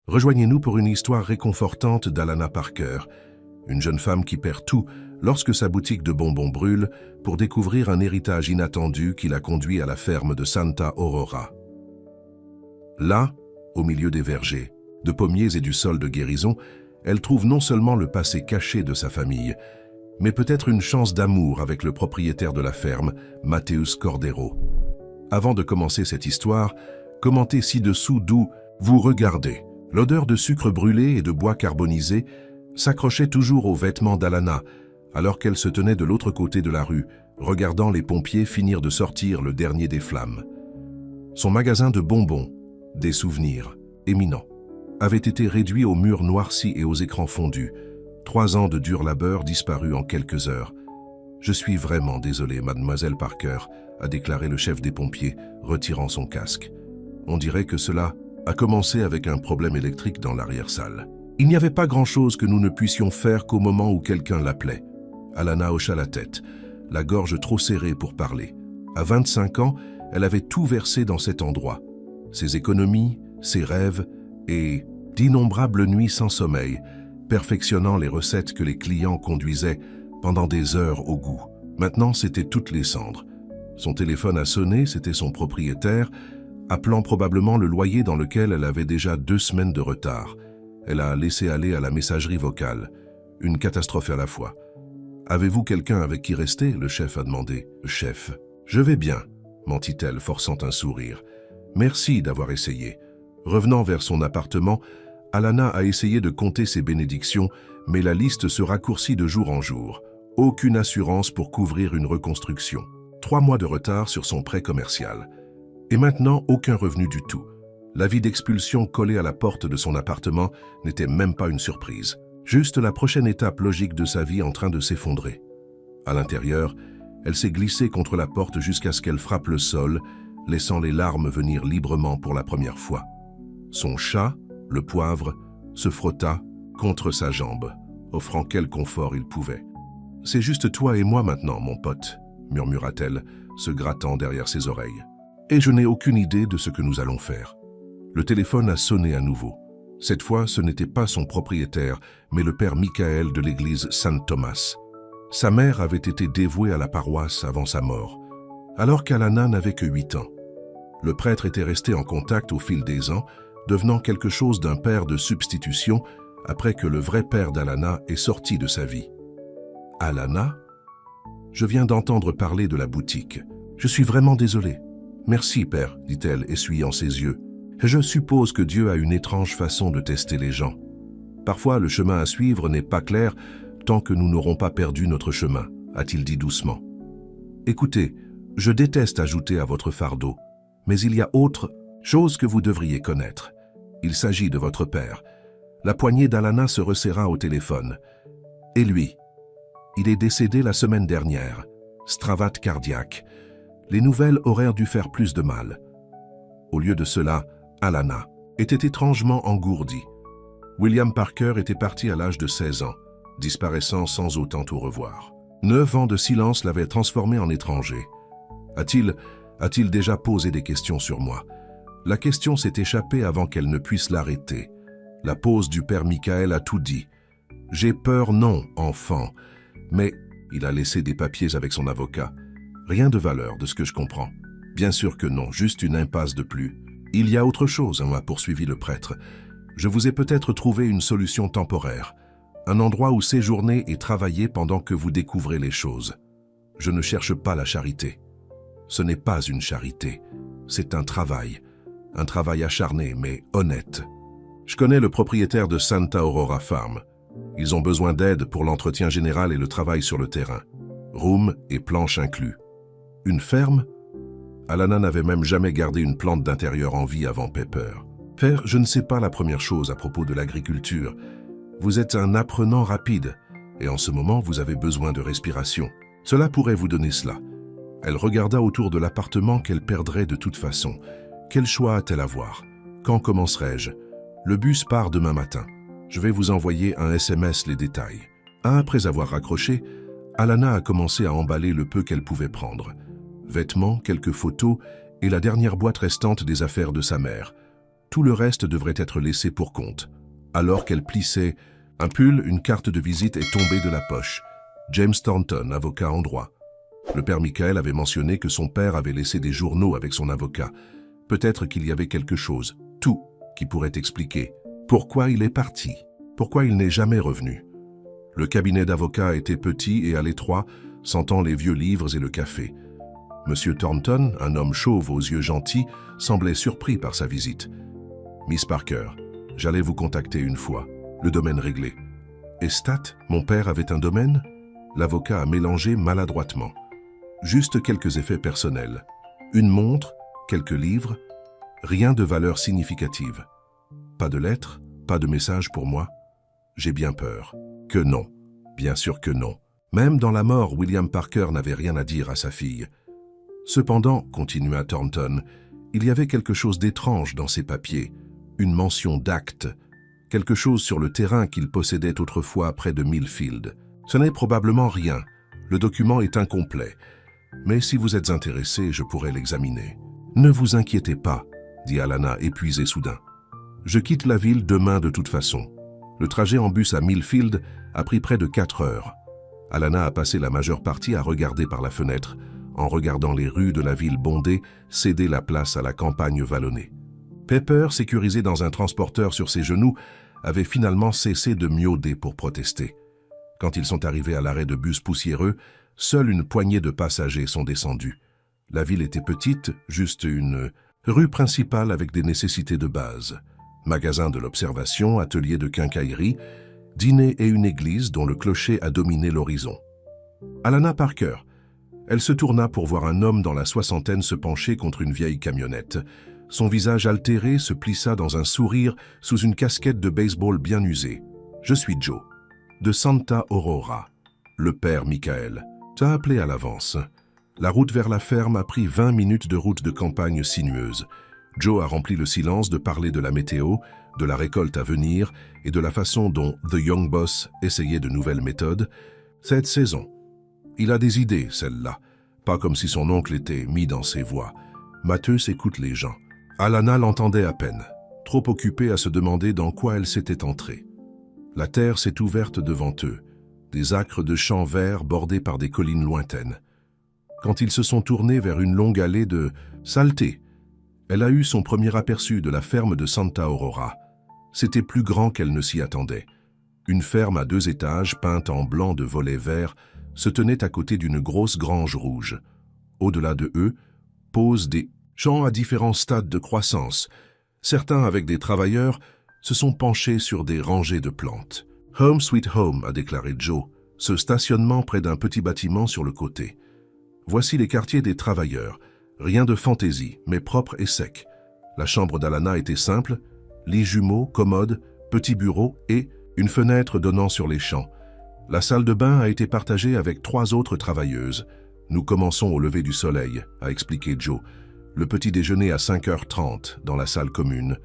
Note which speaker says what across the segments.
Speaker 1: Rejoignez-nous pour une histoire réconfortante d'Alana Parker, une jeune femme qui perd tout lorsque sa boutique de bonbons brûle pour découvrir un héritage inattendu qui la conduit à la ferme de Santa Aurora. Là, au milieu des vergers, de pommiers et du sol de guérison, elle trouve non seulement le passé caché de sa famille, mais peut-être une chance d'amour avec le propriétaire de la ferme, Mateus Cordero. Avant de commencer cette histoire, commentez ci-dessous d'où vous regardez. L'odeur de sucre brûlé et de bois carbonisé s'accrochait toujours aux vêtements d'Alana, alors qu'elle se tenait de l'autre côté de la rue, regardant les pompiers finir de sortir le dernier des flammes. Son magasin de bonbons, des souvenirs éminents, avait été réduit aux murs noircis et aux écrans fondus. 3 ans de dur labeur disparus en quelques heures. « Je suis vraiment désolé, mademoiselle Parker », a déclaré le chef des pompiers, retirant son casque. On dirait que cela a commencé avec un problème électrique dans l'arrière-salle. Il n'y avait pas grand-chose que nous ne puissions faire qu'au moment où quelqu'un l'appelait. Alana hocha la tête, la gorge trop serrée pour parler. À 25 ans, elle avait tout versé dans cet endroit. Ses économies, ses rêves et d'innombrables nuits sans sommeil, perfectionnant les recettes que les clients conduisaient pendant des heures au goût. Maintenant, c'était toutes les cendres. Son téléphone a sonné, c'était son propriétaire, appelant probablement le loyer dans lequel elle avait déjà 2 semaines de retard. Elle a laissé aller à la messagerie vocale. Une catastrophe à la fois. « Avez-vous quelqu'un avec qui rester ?» le chef a demandé. « Chef. Je vais bien, » mentit-elle, forçant un sourire. « Merci d'avoir essayé. » Revenant vers son appartement, Alana a essayé de compter ses bénédictions, mais la liste se raccourcit de jour en jour. Aucune assurance pour couvrir une reconstruction. 3 mois de retard sur son prêt commercial. Et maintenant, aucun revenu du tout. L'avis d'expulsion collé à la porte de son appartement n'était même pas une surprise. Juste la prochaine étape logique de sa vie en train de s'effondrer. À l'intérieur, elle s'est glissée contre la porte jusqu'à ce qu'elle frappe le sol, laissant les larmes venir librement pour la première fois. Son chat, le poivre, se frotta contre sa jambe, offrant quel confort il pouvait. « C'est juste toi et moi maintenant, mon pote », murmura-t-elle, se grattant derrière ses oreilles. « Et je n'ai aucune idée de ce que nous allons faire. » Le téléphone a sonné à nouveau. Cette fois, ce n'était pas son propriétaire, mais le père Michael de l'église Saint Thomas. Sa mère avait été dévouée à la paroisse avant sa mort, alors qu'Alana n'avait que 8 ans. Le prêtre était resté en contact au fil des ans, devenant quelque chose d'un père de substitution après que le vrai père d'Alana est sorti de sa vie. « Alana ? Je viens d'entendre parler de la boutique. Je suis vraiment désolée. »« Merci, père, » dit-elle, essuyant ses yeux. « Je suppose que Dieu a une étrange façon de tester les gens. Parfois, le chemin à suivre n'est pas clair tant que nous n'aurons pas perdu notre chemin, » a-t-il dit doucement. « Écoutez, je déteste ajouter à votre fardeau, mais il y a autre chose que vous devriez connaître. Il s'agit de votre père. » La poignée d'Alana se resserra au téléphone. « Et lui ? Il est décédé la semaine dernière. Stravate cardiaque. Les nouvelles auraient dû faire plus de mal. » Au lieu de cela, Alana était étrangement engourdie. William Parker était parti à l'âge de 16 ans, disparaissant sans autant au revoir. 9 ans de silence l'avaient transformé en étranger. A-t-il déjà posé des questions sur moi? La question s'est échappée avant qu'elle ne puisse l'arrêter. La pause du père Michael a tout dit. « J'ai peur, non, enfant. » Mais il a laissé des papiers avec son avocat. Rien de valeur de ce que je comprends. Bien sûr que non, juste une impasse de plus. « Il y a autre chose, » m'a poursuivi le prêtre. « Je vous ai peut-être trouvé une solution temporaire. Un endroit où séjourner et travailler pendant que vous découvrez les choses. Je ne cherche pas la charité. Ce n'est pas une charité. C'est un travail acharné mais honnête. Je connais le propriétaire de Santa Aurora Farm. Ils ont besoin d'aide pour l'entretien général et le travail sur le terrain. Room et planches inclus. Une ferme? Alana n'avait même jamais gardé une plante d'intérieur en vie avant Pepper. « Père, je ne sais pas la première chose à propos de l'agriculture. Vous êtes un apprenant rapide, et en ce moment, vous avez besoin de respiration. Cela pourrait vous donner cela. » Elle regarda autour de l'appartement qu'elle perdrait de toute façon. Quel choix a-t-elle à voir? Quand commencerai-je? Le bus part demain matin. Je vais vous envoyer un SMS les détails. Après avoir raccroché, Alana a commencé à emballer le peu qu'elle pouvait prendre. Vêtements, quelques photos et la dernière boîte restante des affaires de sa mère. Tout le reste devrait être laissé pour compte. Alors qu'elle plissait un pull, une carte de visite est tombée de la poche. James Thornton, avocat en droit. Le père Michael avait mentionné que son père avait laissé des journaux avec son avocat. Peut-être qu'il y avait quelque chose, tout, qui pourrait expliquer pourquoi il est parti, pourquoi il n'est jamais revenu. Le cabinet d'avocat était petit et à l'étroit, sentant les vieux livres et le café. Monsieur Thornton, un homme chauve aux yeux gentils, semblait surpris par sa visite. « Miss Parker, j'allais vous contacter une fois. Le domaine réglé. »« Estat, mon père avait un domaine ?» L'avocat a mélangé maladroitement. Juste quelques effets personnels. Une montre, quelques livres, rien de valeur significative. Pas de lettres, pas de message pour moi. J'ai bien peur. Que non. Bien sûr que non. Même dans la mort, William Parker n'avait rien à dire à sa fille. Cependant, continua Thornton, il y avait quelque chose d'étrange dans ces papiers, une mention d'acte, quelque chose sur le terrain qu'il possédait autrefois près de Millfield. Ce n'est probablement rien, le document est incomplet, mais si vous êtes intéressé, je pourrais l'examiner. Ne vous inquiétez pas, dit Alana, épuisée soudain. Je quitte la ville demain de toute façon. Le trajet en bus à Millfield a pris près de 4 heures. Alana a passé la majeure partie à regarder par la fenêtre, en regardant les rues de la ville bondée céder la place à la campagne vallonnée. Pepper, sécurisé dans un transporteur sur ses genoux, avait finalement cessé de miauder pour protester. Quand ils sont arrivés à l'arrêt de bus poussiéreux, seule une poignée de passagers sont descendus. La ville était petite, juste une rue principale avec des nécessités de base. Magasin de l'observation, atelier de quincaillerie, dîner et une église dont le clocher a dominé l'horizon. Alana Parker. Elle se tourna pour voir un homme dans la soixantaine se pencher contre une vieille camionnette. Son visage altéré se plissa dans un sourire sous une casquette de baseball bien usée. « Je suis Joe, de Santa Aurora, le père Michael. T'as appelé à l'avance. La route vers la ferme a pris 20 minutes de route de campagne sinueuse. Joe a rempli le silence de parler de la météo, de la récolte à venir et de la façon dont The Young Boss essayait de nouvelles méthodes. Cette saison, il a des idées, celle-là. Pas comme si son oncle était mis dans ses voies. Matheus écoute les gens. Alana l'entendait à peine, trop occupée à se demander dans quoi elle s'était entrée. La terre s'est ouverte devant eux, des acres de champs verts bordés par des collines lointaines. Quand ils se sont tournés vers une longue allée de saleté, elle a eu son premier aperçu de la ferme de Santa Aurora. C'était plus grand qu'elle ne s'y attendait. Une ferme à 2 étages, peinte en blanc de volets verts, se tenait à côté d'une grosse grange rouge. Au-delà de eux, posent des champs à différents stades de croissance. Certains, avec des travailleurs, se sont penchés sur des rangées de plantes. « Home sweet home », a déclaré Joe, ce stationnement près d'un petit bâtiment sur le côté. Voici les quartiers des travailleurs. Rien de fantaisie, mais propre et sec. La chambre d'Alana était simple, lit jumeaux, commode, petit bureau et une fenêtre donnant sur les champs. La salle de bain a été partagée avec 3 autres travailleuses. Nous commençons au lever du soleil, a expliqué Joe. Le petit déjeuner à 5h30 dans la salle commune.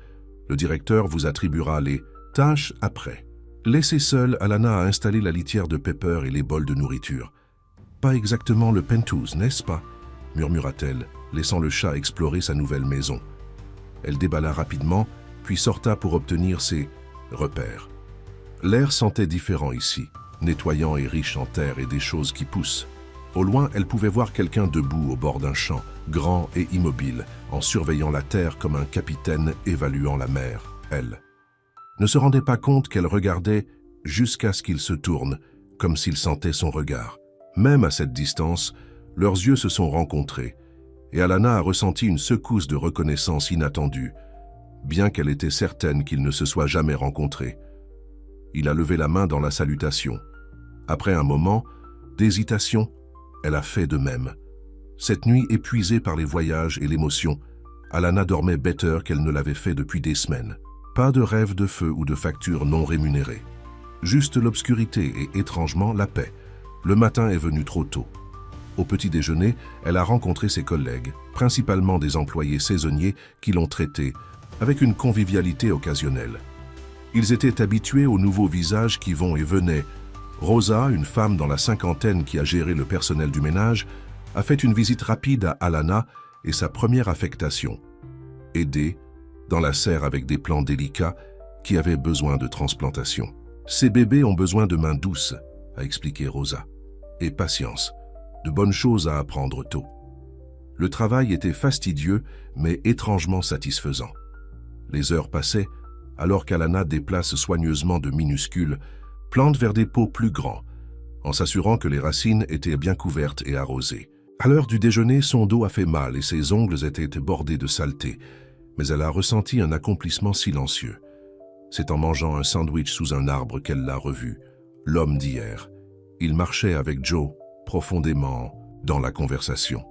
Speaker 1: Le directeur vous attribuera les tâches après. Laissée seule, Alana a installé la litière de Pepper et les bols de nourriture. Pas exactement le penthouse, n'est-ce pas? Murmura-t-elle, laissant le chat explorer sa nouvelle maison. Elle déballa rapidement, puis sorta pour obtenir ses repères. L'air sentait différent ici, nettoyant et riche en terre et des choses qui poussent. Au loin, elle pouvait voir quelqu'un debout au bord d'un champ, grand et immobile, en surveillant la terre comme un capitaine évaluant la mer, elle. Ne se rendait pas compte qu'elle regardait jusqu'à ce qu'il se tourne, comme s'il sentait son regard. Même à cette distance, leurs yeux se sont rencontrés, et Alana a ressenti une secousse de reconnaissance inattendue, bien qu'elle était certaine qu'ils ne se soient jamais rencontrés. Il a levé la main dans la salutation. Après un moment d'hésitation, elle a fait de même. Cette nuit, épuisée par les voyages et l'émotion, Alana dormait better qu'elle ne l'avait fait depuis des semaines. Pas de rêve de feu ou de facture non rémunérée. Juste l'obscurité et, étrangement, la paix. Le matin est venu trop tôt. Au petit déjeuner, elle a rencontré ses collègues, principalement des employés saisonniers qui l'ont traitée avec une convivialité occasionnelle. Ils étaient habitués aux nouveaux visages qui vont et venaient. Rosa, une femme dans la cinquantaine qui a géré le personnel du ménage, a fait une visite rapide à Alana et sa première affectation. Aider, dans la serre avec des plants délicats qui avaient besoin de transplantation. Ces bébés ont besoin de mains douces, a expliqué Rosa, et patience, de bonnes choses à apprendre tôt. Le travail était fastidieux, mais étrangement satisfaisant. Les heures passaient, alors qu'Alana déplace soigneusement de minuscules plantes vers des pots plus grands, en s'assurant que les racines étaient bien couvertes et arrosées. À l'heure du déjeuner, son dos a fait mal et ses ongles étaient bordés de saleté, mais elle a ressenti un accomplissement silencieux. C'est en mangeant un sandwich sous un arbre qu'elle l'a revu, l'homme d'hier. Il marchait avec Joe, profondément dans la conversation.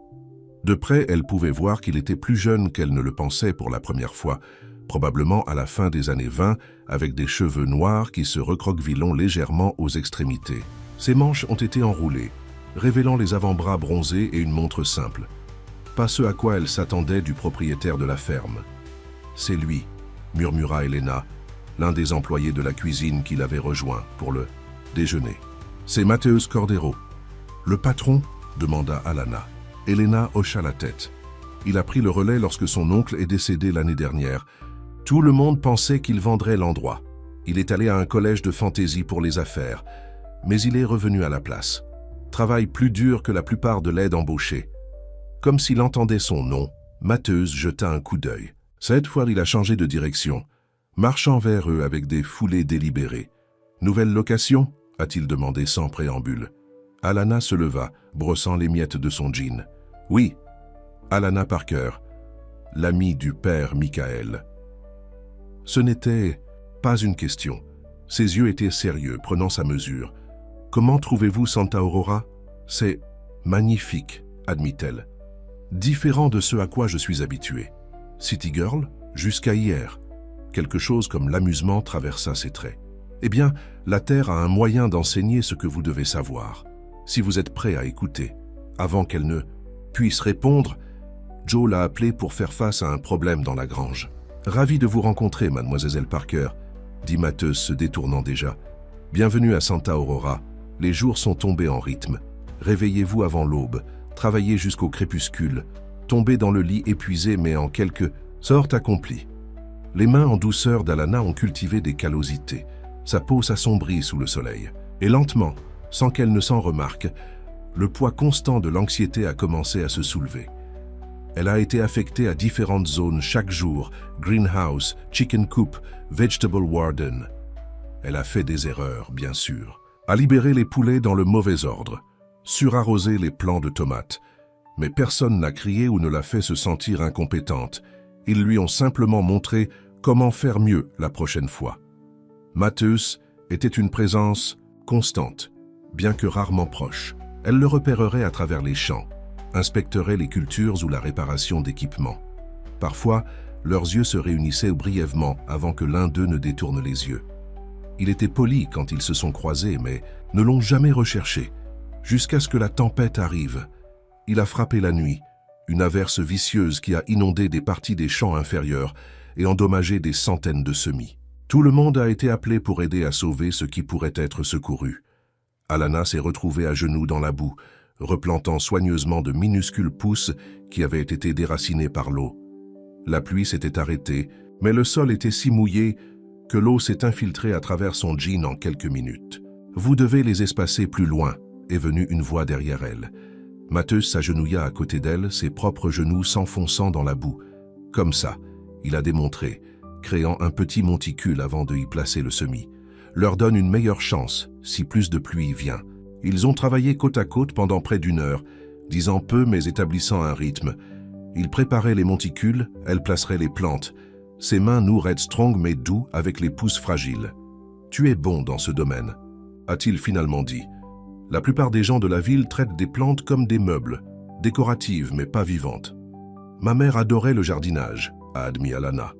Speaker 1: De près, elle pouvait voir qu'il était plus jeune qu'elle ne le pensait pour la première fois, probablement à la fin des années 20, avec des cheveux noirs qui se recroquevillent légèrement aux extrémités. Ses manches ont été enroulées, révélant les avant-bras bronzés et une montre simple. Pas ce à quoi elle s'attendait du propriétaire de la ferme. « C'est lui », murmura Elena, l'un des employés de la cuisine qui l'avait rejoint pour le déjeuner. « C'est Mateusz Cordero. »« Le patron ?» demanda Alana. Elena hocha la tête. Il a pris le relais lorsque son oncle est décédé l'année dernière. Tout le monde pensait qu'il vendrait l'endroit. Il est allé à un collège de fantaisie pour les affaires, mais il est revenu à la place. Travail plus dur que la plupart de l'aide embauchée. Comme s'il entendait son nom, Mateusz jeta un coup d'œil. Cette fois, il a changé de direction, marchant vers eux avec des foulées délibérées. « Nouvelle location ?» a-t-il demandé sans préambule. Alana se leva, brossant les miettes de son jean. « Oui, Alana Parker, l'amie du père Michael. » Ce n'était pas une question. Ses yeux étaient sérieux, prenant sa mesure. « Comment trouvez-vous Santa Aurora ?»« C'est magnifique, » admit-elle. « Différent de ce à quoi je suis habituée. City Girl, jusqu'à hier. » Quelque chose comme l'amusement traversa ses traits. « Eh bien, la Terre a un moyen d'enseigner ce que vous devez savoir. Si vous êtes prêt à écouter. » Avant qu'elle ne puisse répondre, Joe l'a appelée pour faire face à un problème dans la grange. « Ravi de vous rencontrer, mademoiselle Parker, » dit Mateusz se détournant déjà. « Bienvenue à Santa Aurora. Les jours sont tombés en rythme. Réveillez-vous avant l'aube, travaillez jusqu'au crépuscule, tombez dans le lit épuisé mais en quelque sorte accompli. » Les mains en douceur d'Alana ont cultivé des callosités. Sa peau s'assombrit sous le soleil. Et lentement, sans qu'elle ne s'en remarque, le poids constant de l'anxiété a commencé à se soulever. Elle a été affectée à différentes zones chaque jour, greenhouse, chicken coop, vegetable warden. Elle a fait des erreurs, bien sûr. A libéré les poulets dans le mauvais ordre, surarrosé les plants de tomates. Mais personne n'a crié ou ne l'a fait se sentir incompétente. Ils lui ont simplement montré comment faire mieux la prochaine fois. Mateusz était une présence constante, bien que rarement proche. Elle le repérerait à travers les champs, inspecterait les cultures ou la réparation d'équipements. Parfois, leurs yeux se réunissaient brièvement avant que l'un d'eux ne détourne les yeux. Il était poli quand ils se sont croisés, mais ne l'ont jamais recherché, jusqu'à ce que la tempête arrive. Il a frappé la nuit, une averse vicieuse qui a inondé des parties des champs inférieurs et endommagé des centaines de semis. Tout le monde a été appelé pour aider à sauver ce qui pourrait être secouru. Alana s'est retrouvée à genoux dans la boue, replantant soigneusement de minuscules pousses qui avaient été déracinées par l'eau. La pluie s'était arrêtée, mais le sol était si mouillé que l'eau s'est infiltrée à travers son jean en quelques minutes. « Vous devez les espacer plus loin », est venue une voix derrière elle. Mateusz s'agenouilla à côté d'elle, ses propres genoux s'enfonçant dans la boue. « Comme ça », il a démontré, créant un petit monticule avant de y placer le semis. « Leur donne une meilleure chance, si plus de pluie vient. » Ils ont travaillé côte à côte pendant près d'une heure, disant peu mais établissant un rythme. Il préparait les monticules, elle placerait les plantes. Ses mains nourraient strong mais doux avec les pousses fragiles. « Tu es bon dans ce domaine », a-t-il finalement dit. La plupart des gens de la ville traitent des plantes comme des meubles, décoratives mais pas vivantes. Ma mère adorait le jardinage, a admis Alana.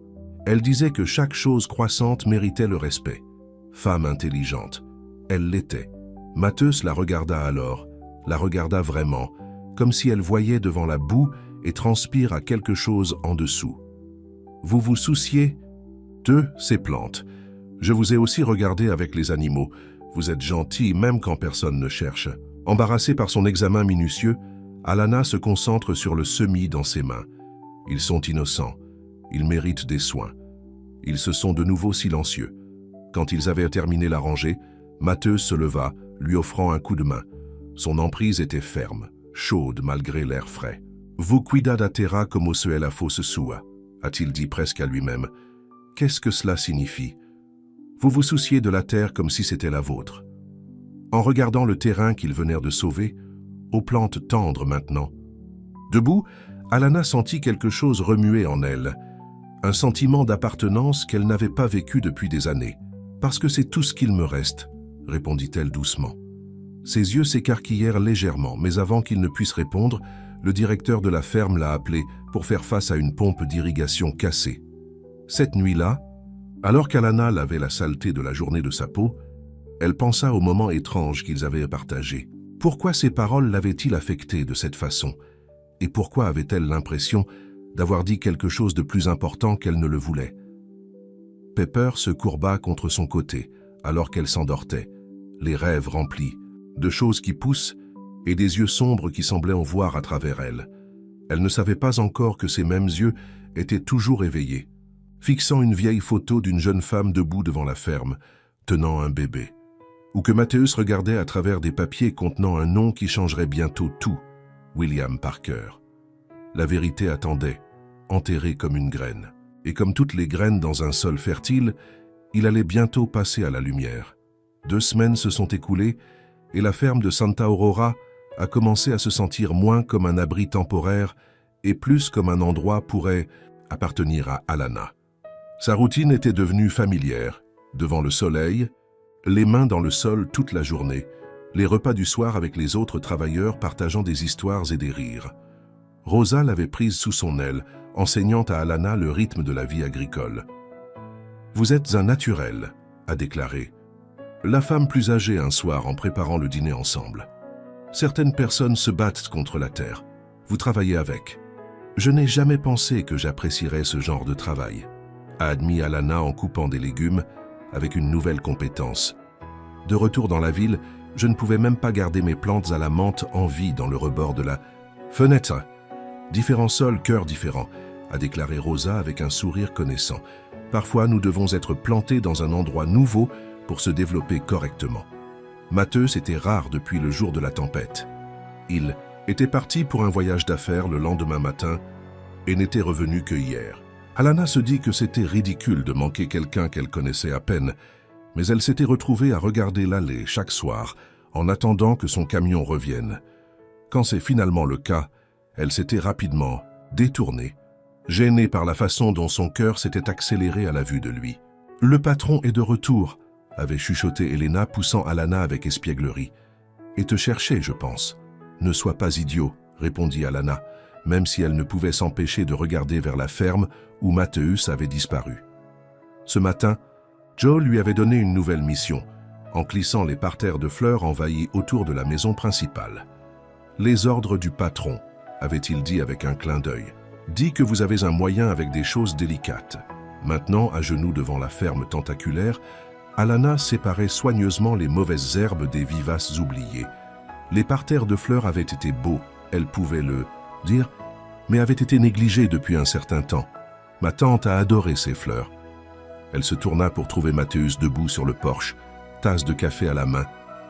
Speaker 1: Elle disait que chaque chose croissante méritait le respect. Femme intelligente. Elle l'était. Mateusz la regarda alors, la regarda vraiment, comme si elle voyait devant la boue et transpire à quelque chose en dessous. Vous vous souciez de ces plantes. Je vous ai aussi regardé avec les animaux. Vous êtes gentil même quand personne ne cherche. Embarrassée par son examen minutieux, Alana se concentre sur le semis dans ses mains. Ils sont innocents. Ils méritent des soins. » Ils se sont de nouveau silencieux. Quand ils avaient terminé la rangée, Mattheus se leva, lui offrant un coup de main. Son emprise était ferme, chaude malgré l'air frais. « Vous cuidad a terra como se ella fosse sua », a-t-il dit presque à lui-même. « Qu'est-ce que cela signifie ? Vous vous souciez de la terre comme si c'était la vôtre. » En regardant le terrain qu'ils venèrent de sauver, aux plantes tendres maintenant. Debout, Alanna sentit quelque chose remuer en elle, un sentiment d'appartenance qu'elle n'avait pas vécu depuis des années. « Parce que c'est tout ce qu'il me reste », répondit-elle doucement. Ses yeux s'écarquillèrent légèrement, mais avant qu'il ne puisse répondre, le directeur de la ferme l'a appelé pour faire face à une pompe d'irrigation cassée. Cette nuit-là, alors qu'Alanna lavait la saleté de la journée de sa peau, elle pensa au moment étrange qu'ils avaient partagé. Pourquoi ces paroles l'avaient-ils affectée de cette façon? Et pourquoi avait-elle l'impression d'avoir dit quelque chose de plus important qu'elle ne le voulait? Pepper se courba contre son côté, alors qu'elle s'endortait, les rêves remplis, de choses qui poussent et des yeux sombres qui semblaient en voir à travers elle. Elle ne savait pas encore que ces mêmes yeux étaient toujours éveillés, fixant une vieille photo d'une jeune femme debout devant la ferme, tenant un bébé. Ou que Mattheus regardait à travers des papiers contenant un nom qui changerait bientôt tout, William Parker. La vérité attendait, enterrée comme une graine. Et comme toutes les graines dans un sol fertile, il allait bientôt passer à la lumière. 2 semaines se sont écoulées et la ferme de Santa Aurora a commencé à se sentir moins comme un abri temporaire et plus comme un endroit pourrait appartenir à Alanna. Sa routine était devenue familière, devant le soleil, les mains dans le sol toute la journée, les repas du soir avec les autres travailleurs partageant des histoires et des rires. Rosa l'avait prise sous son aile, enseignant à Alanna le rythme de la vie agricole. « Vous êtes un naturel », a déclaré la femme plus âgée un soir en préparant le dîner ensemble. « Certaines personnes se battent contre la terre. Vous travaillez avec. Je n'ai jamais pensé que j'apprécierais ce genre de travail », a admis Alanna en coupant des légumes avec une nouvelle compétence. De retour dans la ville, je ne pouvais même pas garder mes plantes à la menthe en vie dans le rebord de la fenêtre. « Différents sols, cœurs différents », a déclaré Rosa avec un sourire connaissant. « Parfois, nous devons être plantés dans un endroit nouveau pour se développer correctement. » Mattheus était rare depuis le jour de la tempête. Il était parti pour un voyage d'affaires le lendemain matin et n'était revenu que hier. Alanna se dit que c'était ridicule de manquer quelqu'un qu'elle connaissait à peine, mais elle s'était retrouvée à regarder l'allée chaque soir en attendant que son camion revienne. Quand c'est finalement le cas, elle s'était rapidement détournée, gênée par la façon dont son cœur s'était accéléré à la vue de lui. « Le patron est de retour », avait chuchoté Elena, poussant Alanna avec espièglerie. « Et te chercher, je pense. »« Ne sois pas idiot », répondit Alanna, même si elle ne pouvait s'empêcher de regarder vers la ferme où Mattheus avait disparu. Ce matin, Joe lui avait donné une nouvelle mission, en clissant les parterres de fleurs envahis autour de la maison principale. « Les ordres du patron », avait-il dit avec un clin d'œil. « Dis que vous avez un moyen avec des choses délicates. » Maintenant, à genoux devant la ferme tentaculaire, Alanna séparait soigneusement les mauvaises herbes des vivaces oubliées. Les parterres de fleurs avaient été beaux, elle pouvait le dire, mais avaient été négligés depuis un certain temps. Ma tante a adoré ces fleurs. Elle se tourna pour trouver Mattheus debout sur le porche, tasse de café à la main,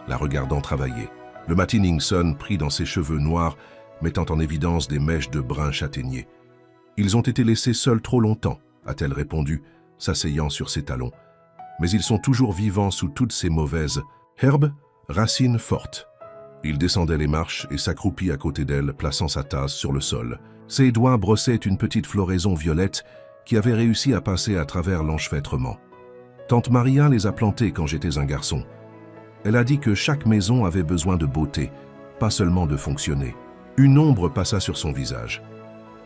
Speaker 1: la regardant travailler. Le matinning sun pris dans ses cheveux noirs, mettant en évidence des mèches de brun châtaignier. « Ils ont été laissés seuls trop longtemps », a-t-elle répondu, s'asseyant sur ses talons. « Mais ils sont toujours vivants sous toutes ces mauvaises herbes, racines fortes. » Il descendait les marches et s'accroupit à côté d'elle, plaçant sa tasse sur le sol. Ses doigts brossaient une petite floraison violette qui avait réussi à passer à travers l'enchevêtrement. Tante Maria les a plantées quand j'étais un garçon. Elle a dit que chaque maison avait besoin de beauté, pas seulement de fonctionner. Une ombre passa sur son visage.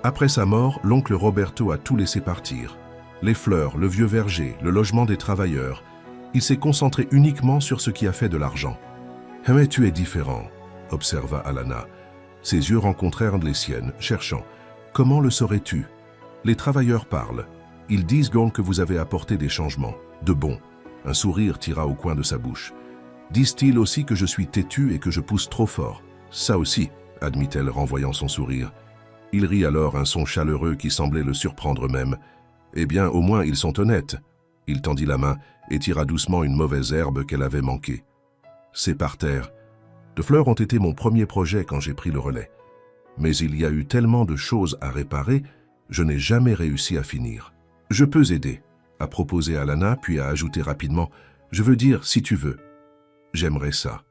Speaker 1: Après sa mort, l'oncle Roberto a tout laissé partir. Les fleurs, le vieux verger, le logement des travailleurs. Il s'est concentré uniquement sur ce qui a fait de l'argent. « Mais tu es différent », observa Alanna. Ses yeux rencontrèrent les siennes, cherchant. « Comment le saurais-tu » ? Les travailleurs parlent. Ils disent donc que vous avez apporté des changements. De bons. Un sourire tira au coin de sa bouche. Disent-ils aussi que je suis têtu et que je pousse trop fort ? Ça aussi, admit-elle, renvoyant son sourire. Il rit alors un son chaleureux qui semblait le surprendre même. Eh bien, au moins, ils sont honnêtes. Il tendit la main et tira doucement une mauvaise herbe qu'elle avait manquée. C'est par terre. De fleurs ont été mon premier projet quand j'ai pris le relais. Mais il y a eu tellement de choses à réparer, je n'ai jamais réussi à finir. Je peux aider, a proposé Alana, puis a ajouté rapidement, je veux dire, si tu veux. J'aimerais ça.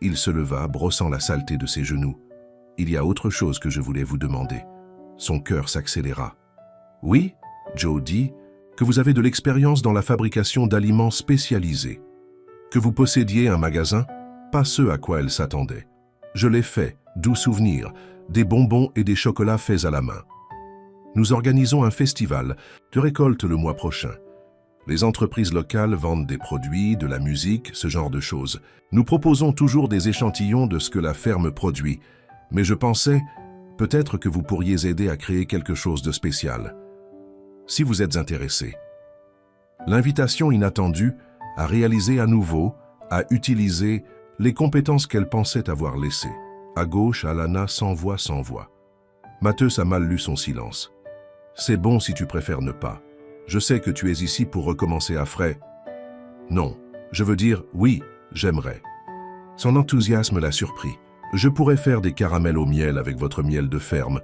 Speaker 1: Il se leva, brossant la saleté de ses genoux. Il y a autre chose que je voulais vous demander. Son cœur s'accéléra. Oui, Joe dit, que vous avez de l'expérience dans la fabrication d'aliments spécialisés. Que vous possédiez un magasin, pas ce à quoi elle s'attendait. Je l'ai fait, doux souvenir, des bonbons et des chocolats faits à la main. Nous organisons un festival de récolte le mois prochain. Les entreprises locales vendent des produits, de la musique, ce genre de choses. Nous proposons toujours des échantillons de ce que la ferme produit, mais je pensais, peut-être que vous pourriez aider à créer quelque chose de spécial. Si vous êtes intéressé. L'invitation inattendue a réalisé à nouveau, a utilisé les compétences qu'elle pensait avoir laissées. À gauche, Alana sans voix. Matheus a mal lu son silence. C'est bon si tu préfères ne pas. Je sais que tu es ici pour recommencer à frais. Non, je veux dire oui, j'aimerais. Son enthousiasme l'a surpris. Je pourrais faire des caramels au miel avec votre miel de ferme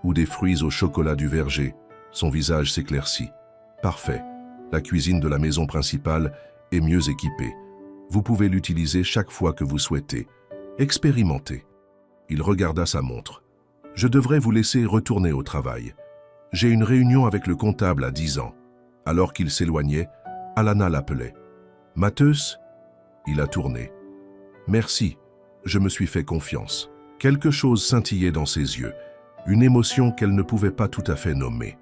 Speaker 1: ou des fruits au chocolat du verger. Son visage s'éclaircit. Parfait. La cuisine de la maison principale est mieux équipée. Vous pouvez l'utiliser chaque fois que vous souhaitez. Expérimentez. Il regarda sa montre. Je devrais vous laisser retourner au travail. J'ai une réunion avec le comptable à 10 ans. Alors qu'il s'éloignait, Alana l'appelait. Matheus, il a tourné. Merci, je me suis fait confiance. Quelque chose scintillait dans ses yeux, une émotion qu'elle ne pouvait pas tout à fait nommer.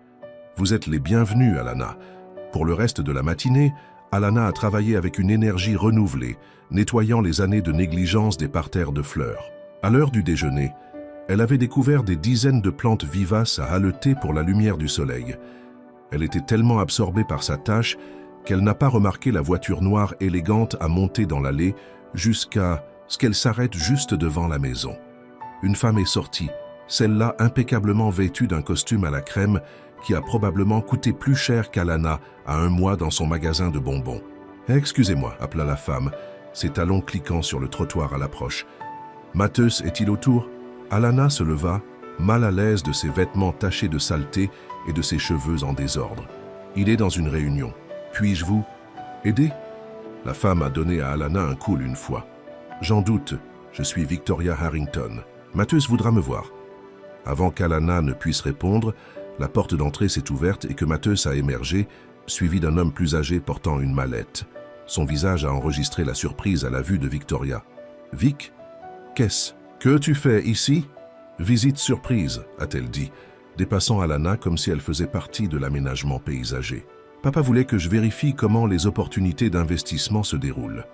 Speaker 1: Vous êtes les bienvenus, Alana. Pour le reste de la matinée, Alana a travaillé avec une énergie renouvelée, nettoyant les années de négligence des parterres de fleurs. À l'heure du déjeuner, elle avait découvert des dizaines de plantes vivaces à haleter pour la lumière du soleil. Elle était tellement absorbée par sa tâche qu'elle n'a pas remarqué la voiture noire élégante à monter dans l'allée jusqu'à ce qu'elle s'arrête juste devant la maison. Une femme est sortie, celle-là impeccablement vêtue d'un costume à la crème qui a probablement coûté plus cher qu'Alana à un mois dans son magasin de bonbons. « Excusez-moi » appela la femme, ses talons cliquant sur le trottoir à l'approche. « Matheus est-il autour ?» Alana se leva, mal à l'aise de ses vêtements tachés de saleté et de ses cheveux en désordre. « Il est dans une réunion. Puis-je vous aider ?» La femme a donné à Alana un coup une fois. « J'en doute, je suis Victoria Harrington. Matheus voudra me voir. » Avant qu'Alana ne puisse répondre, la porte d'entrée s'est ouverte et que Matheus a émergé, suivi d'un homme plus âgé portant une mallette. Son visage a enregistré la surprise à la vue de Victoria. « Vic, qu'est-ce que tu fais ici ?»« Visite surprise », a-t-elle dit, dépassant Alana comme si elle faisait partie de l'aménagement paysager. « Papa voulait que je vérifie comment les opportunités d'investissement se déroulent. »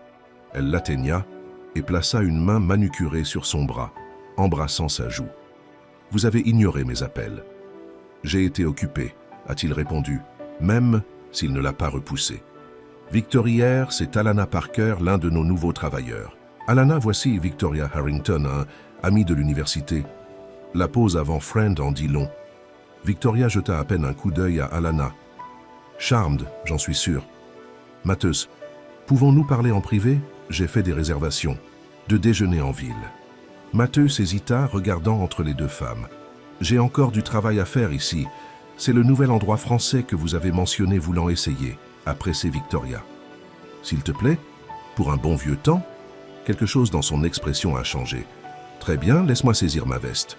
Speaker 1: Elle l'atteigna et plaça une main manucurée sur son bras, embrassant sa joue. « Vous avez ignoré mes appels. »« J'ai été occupé », a-t-il répondu, même s'il ne l'a pas repoussé. « Victoria, c'est Alana Parker, l'un de nos nouveaux travailleurs. »« Alana, voici Victoria Harrington, un ami de l'université. » La pause avant Friend en dit long. Victoria jeta à peine un coup d'œil à Alana. « Charmed, j'en suis sûr. »« Matheus, pouvons-nous parler en privé ? J'ai fait des réservations. De déjeuner en ville. » Matheus hésita, regardant entre les deux femmes. « J'ai encore du travail à faire ici. C'est le nouvel endroit français que vous avez mentionné voulant essayer, » a pressé Victoria. « S'il te plaît, pour un bon vieux temps ?» Quelque chose dans son expression a changé. « Très bien, laisse-moi saisir ma veste. »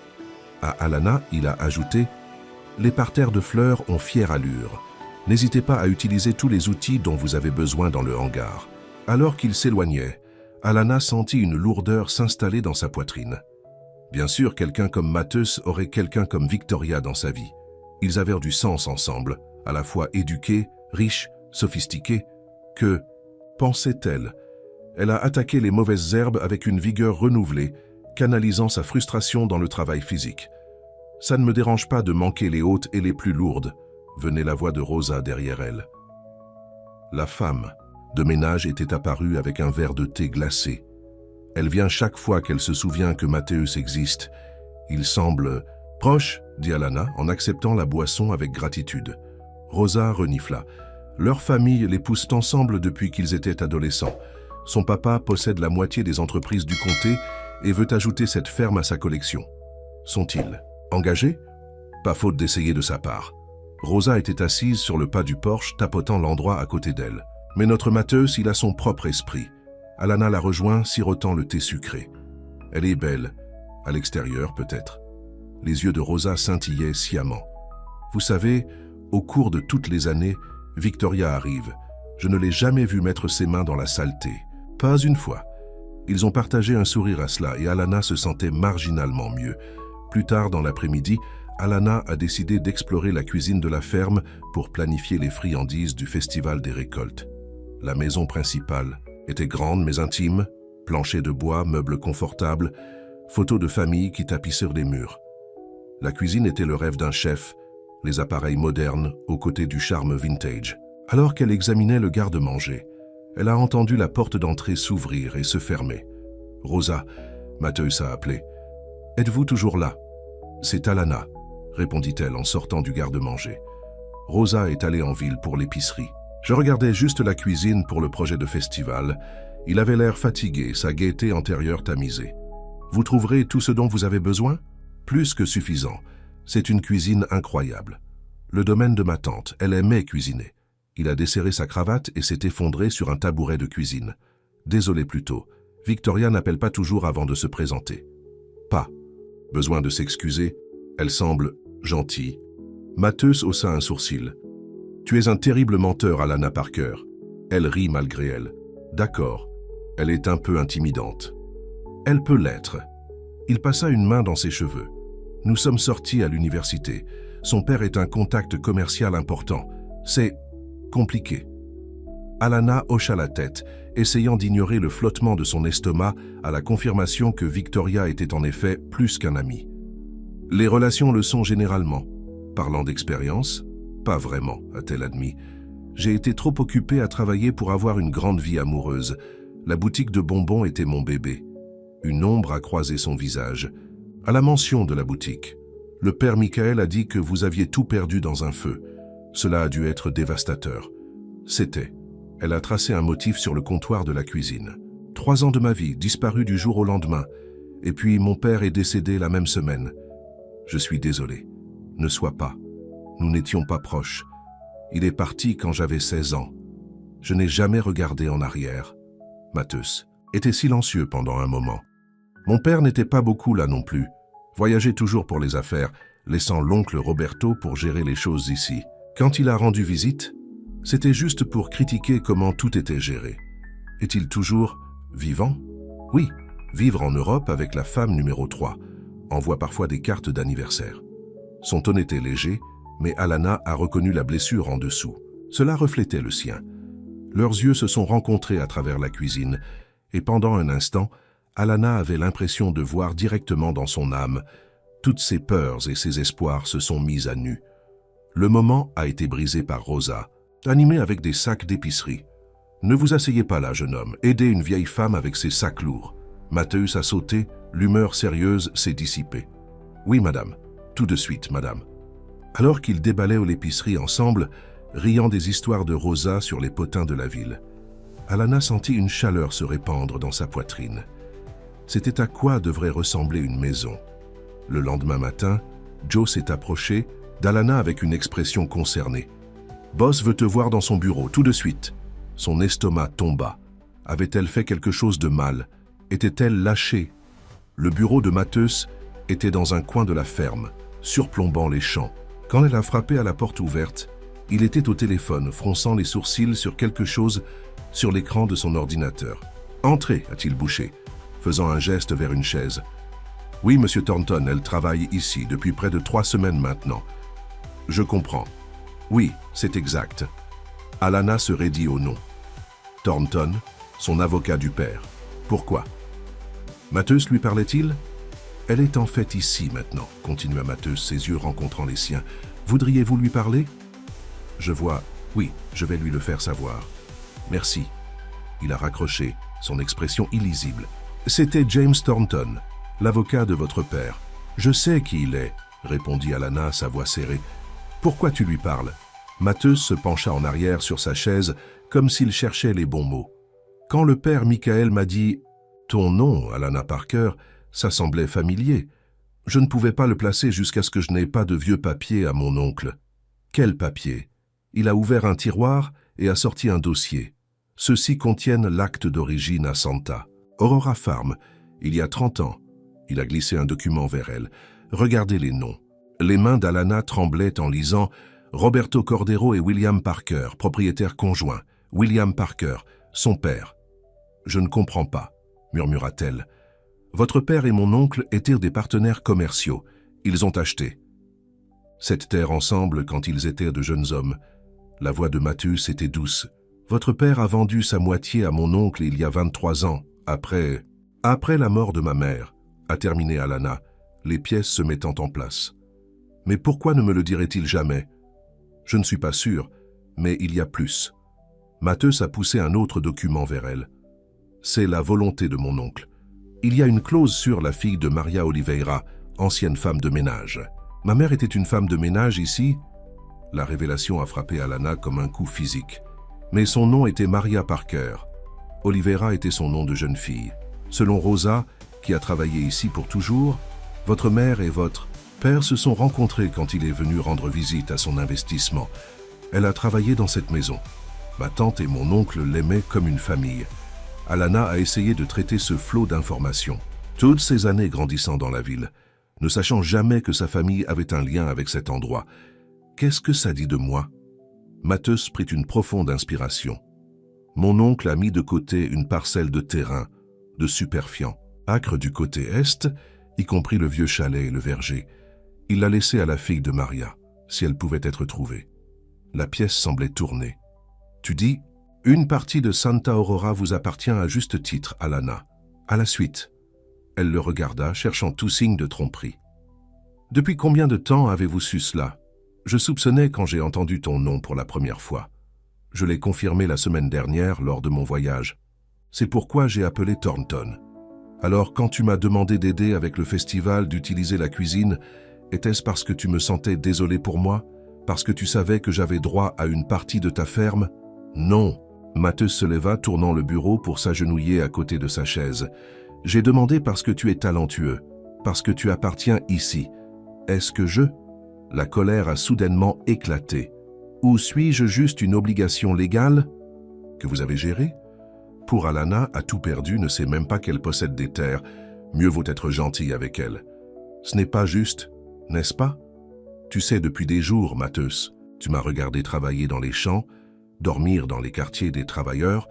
Speaker 1: À Alana, il a ajouté « Les parterres de fleurs ont fière allure. N'hésitez pas à utiliser tous les outils dont vous avez besoin dans le hangar. » Alors qu'il s'éloignait, Alana sentit une lourdeur s'installer dans sa poitrine. Bien sûr, quelqu'un comme Matheus aurait quelqu'un comme Victoria dans sa vie. Ils avaient du sens ensemble, à la fois éduqués, riches, sophistiqués. Que pensait-elle? Elle a attaqué les mauvaises herbes avec une vigueur renouvelée, canalisant sa frustration dans le travail physique. « Ça ne me dérange pas de manquer les hautes et les plus lourdes », venait la voix de Rosa derrière elle. La femme de ménage était apparue avec un verre de thé glacé. Elle vient chaque fois qu'elle se souvient que Matheus existe. Il semble proche, dit Alana en acceptant la boisson avec gratitude. Rosa renifla. Leur famille les pousse ensemble depuis qu'ils étaient adolescents. Son papa possède la moitié des entreprises du comté et veut ajouter cette ferme à sa collection. Sont-ils engagés? Pas faute d'essayer de sa part. Rosa était assise sur le pas du porche, tapotant l'endroit à côté d'elle. Mais notre Matheus, il a son propre esprit. Alana la rejoint, sirotant le thé sucré. Elle est belle, à l'extérieur peut-être. Les yeux de Rosa scintillaient sciemment. Vous savez, au cours de toutes les années, Victoria arrive. Je ne l'ai jamais vue mettre ses mains dans la saleté. Pas une fois. Ils ont partagé un sourire à cela et Alana se sentait marginalement mieux. Plus tard dans l'après-midi, Alana a décidé d'explorer la cuisine de la ferme pour planifier les friandises du festival des récoltes. La maison principale était grande mais intime, plancher de bois, meubles confortables, photos de famille qui tapissèrent les murs. La cuisine était le rêve d'un chef, les appareils modernes aux côtés du charme vintage. Alors qu'elle examinait le garde-manger, elle a entendu la porte d'entrée s'ouvrir et se fermer. « Rosa », Matheus a appelé. « Êtes-vous toujours là ?»« C'est Alana », répondit-elle en sortant du garde-manger. Rosa est allée en ville pour l'épicerie. Je regardais juste la cuisine pour le projet de festival. Il avait l'air fatigué, sa gaieté antérieure tamisée. « Vous trouverez tout ce dont vous avez besoin ? Plus que suffisant. C'est une cuisine incroyable. Le domaine de ma tante, elle aimait cuisiner. » Il a desserré sa cravate et s'est effondré sur un tabouret de cuisine. Désolé plutôt, Victoria n'appelle pas toujours avant de se présenter. Pas. Besoin de s'excuser, elle semble gentille. Matheus haussa un sourcil. Tu es un terrible menteur, Alana Parker. Elle rit malgré elle. D'accord, elle est un peu intimidante. Elle peut l'être. Il passa une main dans ses cheveux. Nous sommes sortis à l'université. Son père est un contact commercial important. C'est compliqué. Alana hocha la tête, essayant d'ignorer le flottement de son estomac à la confirmation que Victoria était en effet plus qu'un ami. Les relations le sont généralement. Parlant d'expérience, pas vraiment, a-t-elle admis. J'ai été trop occupée à travailler pour avoir une grande vie amoureuse. La boutique de bonbons était mon bébé. Une ombre a croisé son visage. À la mention de la boutique, le père Michael a dit que vous aviez tout perdu dans un feu. Cela a dû être dévastateur. C'était. Elle a tracé un motif sur le comptoir de la cuisine. 3 ans de ma vie, disparus du jour au lendemain. Et puis mon père est décédé la même semaine. Je suis désolé. Ne sois pas. Nous n'étions pas proches. Il est parti quand j'avais 16 ans. Je n'ai jamais regardé en arrière. Matheus était silencieux pendant un moment. Mon père n'était pas beaucoup là non plus. Voyageait toujours pour les affaires, laissant l'oncle Roberto pour gérer les choses ici. Quand il a rendu visite, c'était juste pour critiquer comment tout était géré. Est-il toujours vivant? Oui, vivre en Europe avec la femme numéro 3. Envoie parfois des cartes d'anniversaire. Son ton était léger, mais Alana a reconnu la blessure en dessous. Cela reflétait le sien. Leurs yeux se sont rencontrés à travers la cuisine, et pendant un instant, Alana avait l'impression de voir directement dans son âme. Toutes ses peurs et ses espoirs se sont mis à nu. Le moment a été brisé par Rosa, animée avec des sacs d'épicerie. « Ne vous asseyez pas là, jeune homme. Aidez une vieille femme avec ses sacs lourds. » Matheus a sauté, l'humeur sérieuse s'est dissipée. « Oui, madame. Tout de suite, madame. » Alors qu'ils déballaient l'épicerie ensemble, riant des histoires de Rosa sur les potins de la ville, Alana sentit une chaleur se répandre dans sa poitrine. C'était à quoi devrait ressembler une maison. Le lendemain matin, Joe s'est approché d'Alana avec une expression concernée. « Boss veut te voir dans son bureau, tout de suite. » Son estomac tomba. Avait-elle fait quelque chose de mal? Était-elle lâchée? Le bureau de Matheus était dans un coin de la ferme, surplombant les champs. Quand elle a frappé à la porte ouverte, il était au téléphone, fronçant les sourcils sur quelque chose sur l'écran de son ordinateur. « Entrez », a-t-il bouché, faisant un geste vers une chaise. « Oui, monsieur Thornton, elle travaille ici depuis près de 3 semaines maintenant. »« Je comprends. »« Oui, c'est exact. » Alana se raidit au nom. Thornton, son avocat du père. Pourquoi? Matheus lui parlait-il? Elle est en fait ici maintenant, continua Matheus, ses yeux rencontrant les siens. Voudriez-vous lui parler? Je vois. Oui, je vais lui le faire savoir. Merci. Il a raccroché, son expression illisible. C'était James Thornton, l'avocat de votre père. Je sais qui il est, répondit Alana, sa voix serrée. Pourquoi tu lui parles? Matheus se pencha en arrière sur sa chaise, comme s'il cherchait les bons mots. Quand le père Michael m'a dit « Ton nom, Alanna Parker », ça semblait familier. Je ne pouvais pas le placer jusqu'à ce que je n'ai pas de vieux papiers à mon oncle. Quel papier? Il a ouvert un tiroir et a sorti un dossier. Ceux-ci contiennent l'acte d'origine à Santa Aurora Farm, il y a 30 ans. Il a glissé un document vers elle. Regardez les noms. Les mains d'Alanna tremblaient en lisant « Roberto Cordero et William Parker, propriétaires conjoints. William Parker, son père. » « Je ne comprends pas, » murmura-t-elle. « Votre père et mon oncle étaient des partenaires commerciaux. Ils ont acheté. Cette terre ensemble quand ils étaient de jeunes hommes. » La voix de Matheus était douce. « Votre père a vendu sa moitié à mon oncle il y a 23 ans, après la mort de ma mère, » a terminé Alanna, les pièces se mettant en place. « Mais pourquoi ne me le dirait-il jamais? Je ne suis pas sûr, mais il y a plus. » Matheus a poussé un autre document vers elle. C'est la volonté de mon oncle. Il y a une clause sur la fille de Maria Oliveira, ancienne femme de ménage. Ma mère était une femme de ménage ici. La révélation a frappé Alanna comme un coup physique. Mais son nom était Maria Parker. Oliveira était son nom de jeune fille. Selon Rosa, qui a travaillé ici pour toujours, votre mère et votre père se sont rencontrés quand il est venu rendre visite à son investissement. Elle a travaillé dans cette maison. Ma tante et mon oncle l'aimaient comme une famille. Alanna a essayé de traiter ce flot d'informations. Toutes ces années grandissant dans la ville, ne sachant jamais que sa famille avait un lien avec cet endroit. Qu'est-ce que ça dit de moi? Matheus prit une profonde inspiration. Mon oncle a mis de côté une parcelle de terrain, de superfiant, acre du côté est, y compris le vieux chalet et le verger. Il l'a laissé à la fille de Maria, si elle pouvait être trouvée. La pièce semblait tourner. Tu dis, une partie de Santa Aurora vous appartient à juste titre, Alanna. À la suite. Elle le regarda, cherchant tout signe de tromperie. Depuis combien de temps avez-vous su cela? Je soupçonnais quand j'ai entendu ton nom pour la première fois. Je l'ai confirmé la semaine dernière lors de mon voyage. C'est pourquoi j'ai appelé Thornton. Alors quand tu m'as demandé d'aider avec le festival, d'utiliser la cuisine, était-ce parce que tu me sentais désolé pour moi? Parce que tu savais que j'avais droit à une partie de ta ferme? Non. Matheus se leva, tournant le bureau pour s'agenouiller à côté de sa chaise. J'ai demandé parce que tu es talentueux, parce que tu appartiens ici. Est-ce que je? La colère a soudainement éclaté. Ou suis-je juste une obligation légale que vous avez gérée? Pour Alanna, à tout perdu, ne sait même pas qu'elle possède des terres. Mieux vaut être gentil avec elle. Ce n'est pas juste, n'est-ce pas? Tu sais depuis des jours, Matheus, tu m'as regardé travailler dans les champs, dormir dans les quartiers des travailleurs,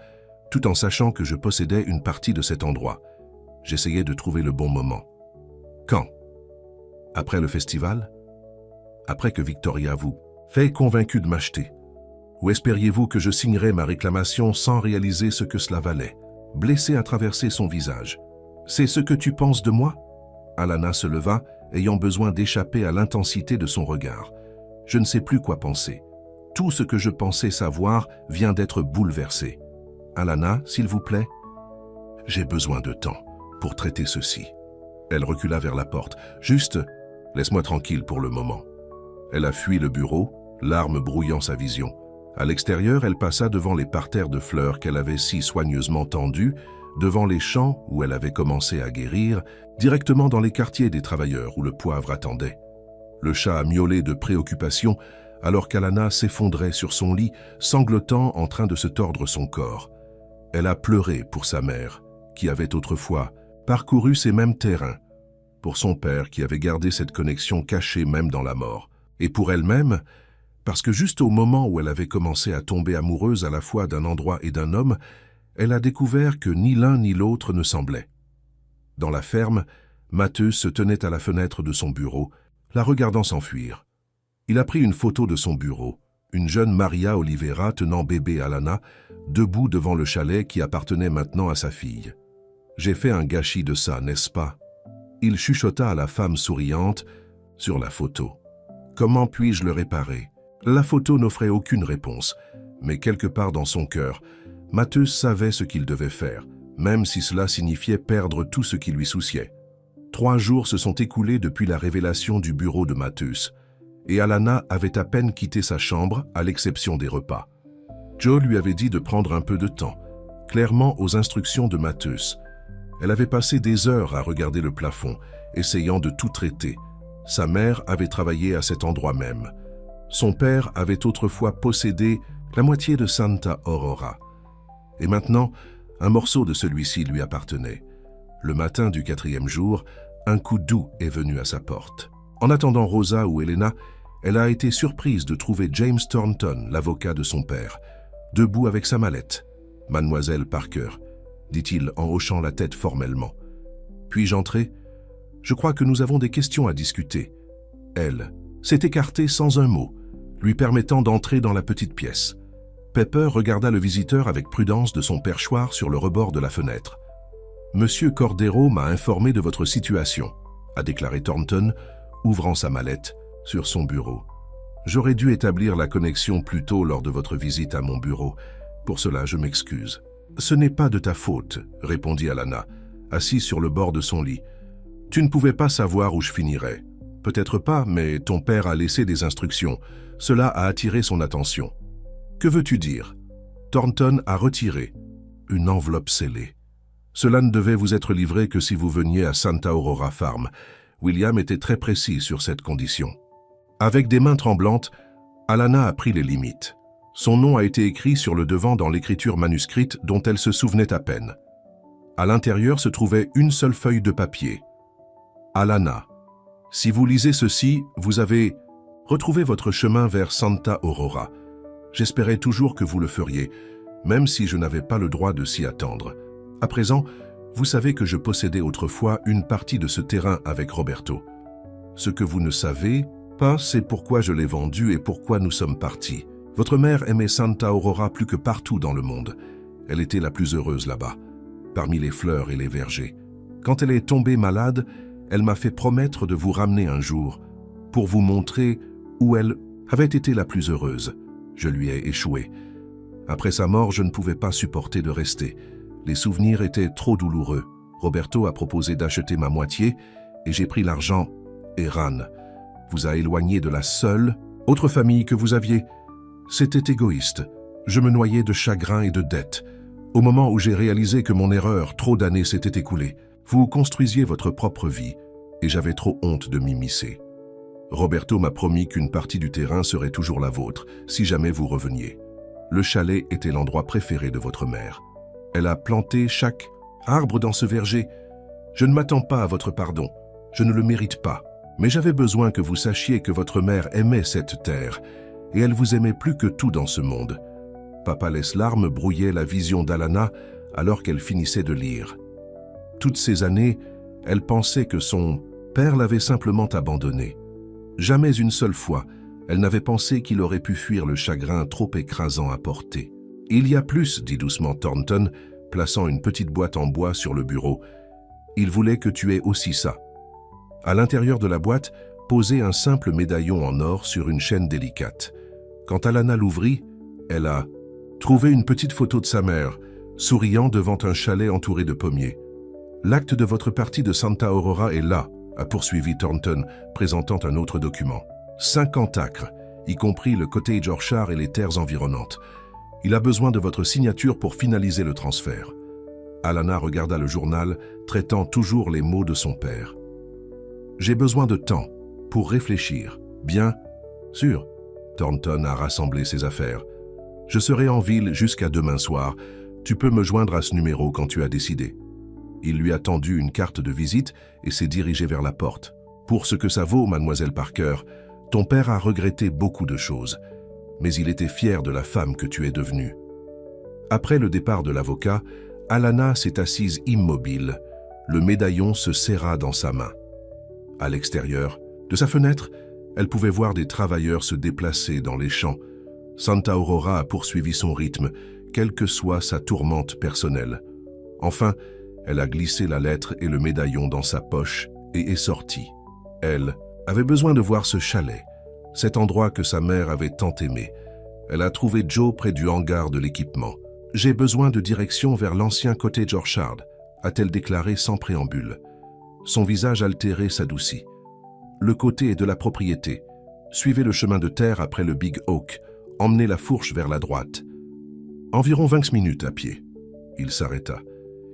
Speaker 1: tout en sachant que je possédais une partie de cet endroit. J'essayais de trouver le bon moment. Quand? Après le festival? Après que Victoria vous fait convaincu de m'acheter? Ou espériez-vous que je signerais ma réclamation sans réaliser ce que cela valait? Blessé a traversé son visage. C'est ce que tu penses de moi? Alanna se leva, ayant besoin d'échapper à l'intensité de son regard. Je ne sais plus quoi penser. Tout ce que je pensais savoir vient d'être bouleversé. Alanna, s'il vous plaît? J'ai besoin de temps pour traiter ceci. Elle recula vers la porte. Juste, laisse-moi tranquille pour le moment. Elle a fui le bureau, larmes brouillant sa vision. À l'extérieur, elle passa devant les parterres de fleurs qu'elle avait si soigneusement tendus, devant les champs où elle avait commencé à guérir, directement dans les quartiers des travailleurs où le poivre attendait. Le chat a miaulé de préoccupation alors qu'Alanna s'effondrait sur son lit, sanglotant en train de se tordre son corps. Elle a pleuré pour sa mère, qui avait autrefois parcouru ces mêmes terrains, pour son père qui avait gardé cette connexion cachée même dans la mort, et pour elle-même, parce que juste au moment où elle avait commencé à tomber amoureuse à la fois d'un endroit et d'un homme, elle a découvert que ni l'un ni l'autre ne semblait. Dans la ferme, Matheus se tenait à la fenêtre de son bureau, la regardant s'enfuir. Il a pris une photo de son bureau, une jeune Maria Oliveira tenant bébé Alanna, debout devant le chalet qui appartenait maintenant à sa fille. « J'ai fait un gâchis de ça, n'est-ce pas ?» Il chuchota à la femme souriante sur la photo. « Comment puis-je le réparer ?» La photo n'offrait aucune réponse, mais quelque part dans son cœur, Matheus savait ce qu'il devait faire, même si cela signifiait perdre tout ce qui lui souciait. 3 jours se sont écoulés depuis la révélation du bureau de Matheus, et Alana avait à peine quitté sa chambre, à l'exception des repas. Joe lui avait dit de prendre un peu de temps, clairement aux instructions de Matheus. Elle avait passé des heures à regarder le plafond, essayant de tout traiter. Sa mère avait travaillé à cet endroit même. Son père avait autrefois possédé la moitié de Santa Aurora. Et maintenant, un morceau de celui-ci lui appartenait. Le matin du 4e jour, un coup doux est venu à sa porte. En attendant Rosa ou Elena, elle a été surprise de trouver James Thornton, l'avocat de son père, debout avec sa mallette. « Mademoiselle Parker », dit-il en hochant la tête formellement. « Puis-je entrer ? Je crois que nous avons des questions à discuter. » Elle s'est écartée sans un mot, lui permettant d'entrer dans la petite pièce. Pepper regarda le visiteur avec prudence de son perchoir sur le rebord de la fenêtre. « Monsieur Cordero m'a informé de votre situation », a déclaré Thornton, ouvrant sa mallette sur son bureau. « J'aurais dû établir la connexion plus tôt lors de votre visite à mon bureau. Pour cela, je m'excuse. »« Ce n'est pas de ta faute, » répondit Alana, assise sur le bord de son lit. « Tu ne pouvais pas savoir où je finirais. Peut-être pas, mais ton père a laissé des instructions. Cela a attiré son attention. »« Que veux-tu dire ?» Thornton a retiré une enveloppe scellée. « Cela ne devait vous être livré que si vous veniez à Santa Aurora Farm. William était très précis sur cette condition. » Avec des mains tremblantes, Alana a pris les limites. Son nom a été écrit sur le devant dans l'écriture manuscrite dont elle se souvenait à peine. À l'intérieur se trouvait une seule feuille de papier. « Alana, si vous lisez ceci, vous avez retrouvé votre chemin vers Santa Aurora. J'espérais toujours que vous le feriez, même si je n'avais pas le droit de s'y attendre. À présent, vous savez que je possédais autrefois une partie de ce terrain avec Roberto. Ce que vous ne savez pas, c'est pourquoi je l'ai vendu et pourquoi nous sommes partis. Votre mère aimait Santa Aurora plus que partout dans le monde. Elle était la plus heureuse là-bas, parmi les fleurs et les vergers. Quand elle est tombée malade, elle m'a fait promettre de vous ramener un jour, pour vous montrer où elle avait été la plus heureuse. Je lui ai échoué. Après sa mort, je ne pouvais pas supporter de rester. Les souvenirs étaient trop douloureux. Roberto a proposé d'acheter ma moitié et j'ai pris l'argent. Et Ran vous a éloigné de la seule autre famille que vous aviez. C'était égoïste. Je me noyais de chagrin et de dettes. Au moment où j'ai réalisé que mon erreur, trop d'années s'était écoulée, vous construisiez votre propre vie et j'avais trop honte de m'immiscer. Roberto m'a promis qu'une partie du terrain serait toujours la vôtre, si jamais vous reveniez. Le chalet était l'endroit préféré de votre mère. Elle a planté chaque arbre dans ce verger. Je ne m'attends pas à votre pardon, je ne le mérite pas. Mais j'avais besoin que vous sachiez que votre mère aimait cette terre, et elle vous aimait plus que tout dans ce monde. Papa les larmes brouillaient la vision d'Alana alors qu'elle finissait de lire. Toutes ces années, elle pensait que son père l'avait simplement abandonnée. Jamais une seule fois, elle n'avait pensé qu'il aurait pu fuir le chagrin trop écrasant à porter. « Il y a plus, » dit doucement Thornton, plaçant une petite boîte en bois sur le bureau. « Il voulait que tu aies aussi ça. » À l'intérieur de la boîte, posait un simple médaillon en or sur une chaîne délicate. Quand Alana l'ouvrit, elle a trouvé une petite photo de sa mère, souriant devant un chalet entouré de pommiers. « L'acte de votre partie de Santa Aurora est là, » a poursuivi Thornton, présentant un autre document. 50 acres, y compris le cottage Orchard et les terres environnantes. Il a besoin de votre signature pour finaliser le transfert. Alana regarda le journal, traitant toujours les mots de son père. « J'ai besoin de temps pour réfléchir. Bien sûr. » Thornton a rassemblé ses affaires. « Je serai en ville jusqu'à demain soir. Tu peux me joindre à ce numéro quand tu as décidé. » Il lui a tendu une carte de visite et s'est dirigé vers la porte. « Pour ce que ça vaut, mademoiselle Parker, ton père a regretté beaucoup de choses, mais il était fier de la femme que tu es devenue. » Après le départ de l'avocat, Alana s'est assise immobile. Le médaillon se serra dans sa main. À l'extérieur, de sa fenêtre, elle pouvait voir des travailleurs se déplacer dans les champs. Santa Aurora a poursuivi son rythme, quelle que soit sa tourmente personnelle. Enfin, elle a glissé la lettre et le médaillon dans sa poche et est sortie. Elle avait besoin de voir ce chalet, cet endroit que sa mère avait tant aimé. Elle a trouvé Joe près du hangar de l'équipement. « J'ai besoin de direction vers l'ancien cottage Orchard », a-t-elle déclaré sans préambule. Son visage altéré s'adoucit. « Le côté est de la propriété. Suivez le chemin de terre après le Big Oak. Emmenez la fourche vers la droite. Environ 20 minutes à pied. Il s'arrêta.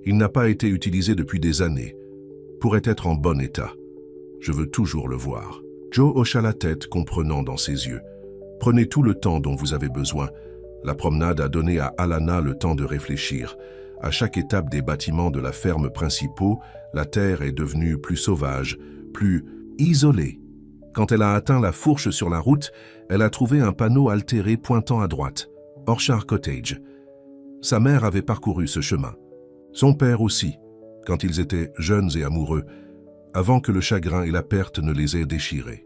Speaker 1: Il n'a pas été utilisé depuis des années. Pourrait être en bon état. Je veux toujours le voir. Joe hocha la tête, comprenant dans ses yeux. Prenez tout le temps dont vous avez besoin. La promenade a donné à Alana le temps de réfléchir. À chaque étape des bâtiments de la ferme principaux, la terre est devenue plus sauvage, plus isolée. Quand elle a atteint la fourche sur la route, elle a trouvé un panneau altéré pointant à droite. Orchard Cottage. Sa mère avait parcouru ce chemin. Son père aussi, quand ils étaient jeunes et amoureux, avant que le chagrin et la perte ne les aient déchirés.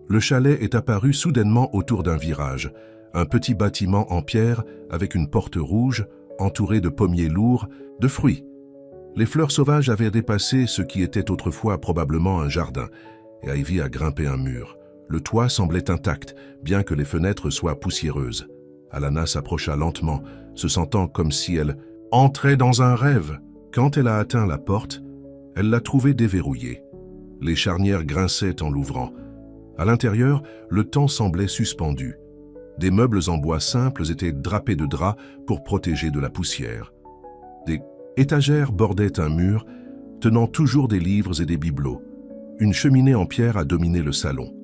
Speaker 1: Le chalet est apparu soudainement autour d'un virage, un petit bâtiment en pierre avec une porte rouge, entouré de pommiers lourds, de fruits. Les fleurs sauvages avaient dépassé ce qui était autrefois probablement un jardin, et Ivy a grimpé un mur. Le toit semblait intact, bien que les fenêtres soient poussiéreuses. Alana s'approcha lentement, se sentant comme si elle entrait dans un rêve. Quand elle a atteint la porte, elle l'a trouvée déverrouillée. Les charnières grinçaient en l'ouvrant. À l'intérieur, le temps semblait suspendu. Des meubles en bois simples étaient drapés de draps pour protéger de la poussière. Des étagères bordaient un mur, tenant toujours des livres et des bibelots. Une cheminée en pierre a dominé le salon.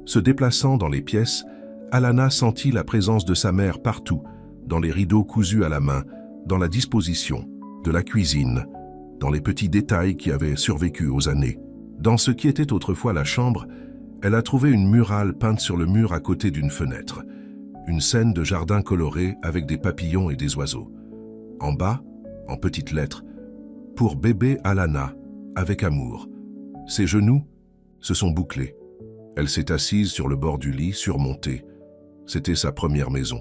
Speaker 1: Se déplaçant dans les pièces, Alana sentit la présence de sa mère partout, dans les rideaux cousus à la main, dans la disposition de la cuisine, dans les petits détails qui avaient survécu aux années. Dans ce qui était autrefois la chambre, elle a trouvé une murale peinte sur le mur à côté d'une fenêtre. Une scène de jardin coloré avec des papillons et des oiseaux. En bas, en petites lettres, « Pour bébé Alana, avec amour ». Ses genoux se sont bouclés. Elle s'est assise sur le bord du lit, surmonté. C'était sa première maison.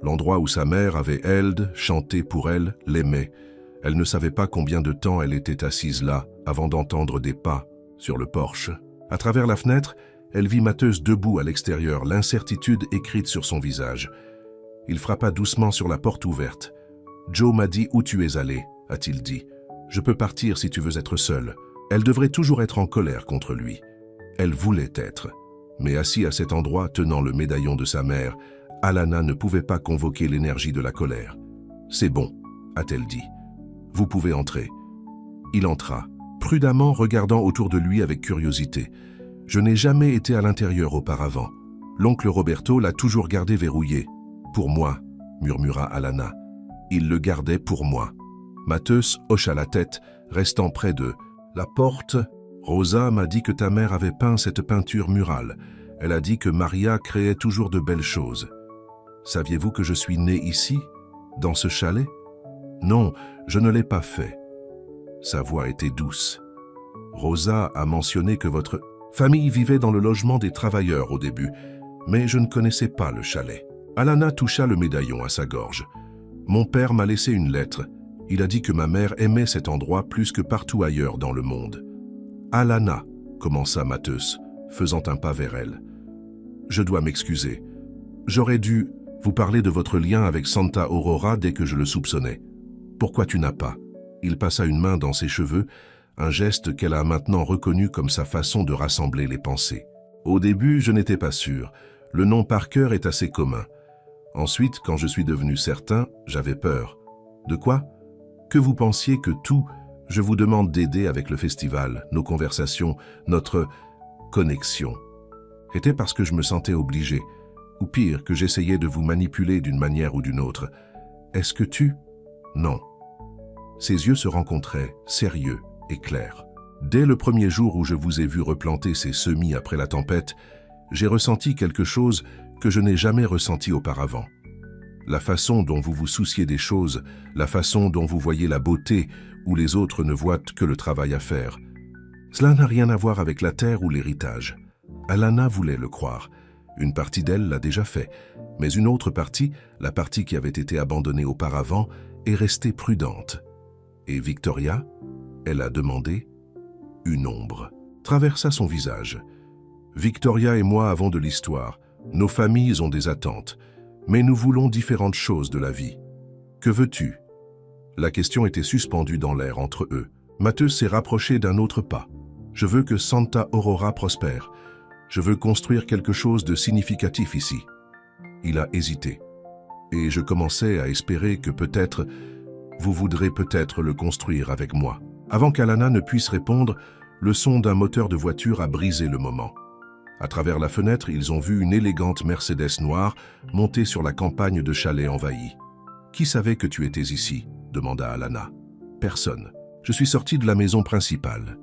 Speaker 1: L'endroit où sa mère avait Eld chanté pour elle, l'aimait. Elle ne savait pas combien de temps elle était assise là, avant d'entendre des pas sur le porche. À travers la fenêtre, elle vit Matheus debout à l'extérieur, l'incertitude écrite sur son visage. Il frappa doucement sur la porte ouverte. « Joe m'a dit où tu es allé, a-t-il dit. Je peux partir si tu veux être seule. » Elle devrait toujours être en colère contre lui. Elle voulait être. Mais assis à cet endroit, tenant le médaillon de sa mère, Alana ne pouvait pas convoquer l'énergie de la colère. « C'est bon, a-t-elle dit. Vous pouvez entrer. » Il entra, prudemment regardant autour de lui avec curiosité. « Je n'ai jamais été à l'intérieur auparavant. L'oncle Roberto l'a toujours gardé verrouillé. Pour moi, murmura Alana. Il le gardait pour moi. » Matheus hocha la tête, restant près d'eux. La porte. Rosa m'a dit que ta mère avait peint cette peinture murale. Elle a dit que Maria créait toujours de belles choses. Saviez-vous que je suis né ici, dans ce chalet? Non, je ne l'ai pas fait. Sa voix était douce. Rosa a mentionné que votre famille vivait dans le logement des travailleurs au début, mais je ne connaissais pas le chalet. Alana toucha le médaillon à sa gorge. Mon père m'a laissé une lettre. Il a dit que ma mère aimait cet endroit plus que partout ailleurs dans le monde. Alana, commença Matheus, faisant un pas vers elle. Je dois m'excuser. J'aurais dû vous parler de votre lien avec Santa Aurora dès que je le soupçonnais. Pourquoi tu n'as pas? Il passa une main dans ses cheveux, un geste qu'elle a maintenant reconnu comme sa façon de rassembler les pensées. Au début, je n'étais pas sûr. Le nom Parker est assez commun. Ensuite, quand je suis devenu certain, j'avais peur. De quoi? Que vous pensiez que tout, je vous demande d'aider avec le festival, nos conversations, notre connexion. Était parce que je me sentais obligé, ou pire, que j'essayais de vous manipuler d'une manière ou d'une autre. Est-ce que tu? Non. Ses yeux se rencontraient, sérieux et clairs. Dès le premier jour où je vous ai vu replanter ces semis après la tempête, j'ai ressenti quelque chose que je n'ai jamais ressenti auparavant. La façon dont vous vous souciez des choses, la façon dont vous voyez la beauté où les autres ne voient que le travail à faire. Cela n'a rien à voir avec la terre ou l'héritage. Alana voulait le croire. Une partie d'elle l'a déjà fait, mais une autre partie, la partie qui avait été abandonnée auparavant, est restée prudente. Et Victoria, elle a demandé, une ombre traversa son visage. Victoria et moi avons de l'histoire. Nos familles ont des attentes. Mais nous voulons différentes choses de la vie. Que veux-tu? La question était suspendue dans l'air entre eux. Matheus s'est rapproché d'un autre pas. Je veux que Santa Aurora prospère. Je veux construire quelque chose de significatif ici. » Il a hésité. Et je commençais à espérer que peut-être vous voudrez peut-être le construire avec moi. Avant qu'Alana ne puisse répondre, le son d'un moteur de voiture a brisé le moment. À travers la fenêtre, ils ont vu une élégante Mercedes noire monter sur la campagne de chalets envahis. « Qui savait que tu étais ici ?» demanda Alana. « Personne. Je suis sorti de la maison principale. »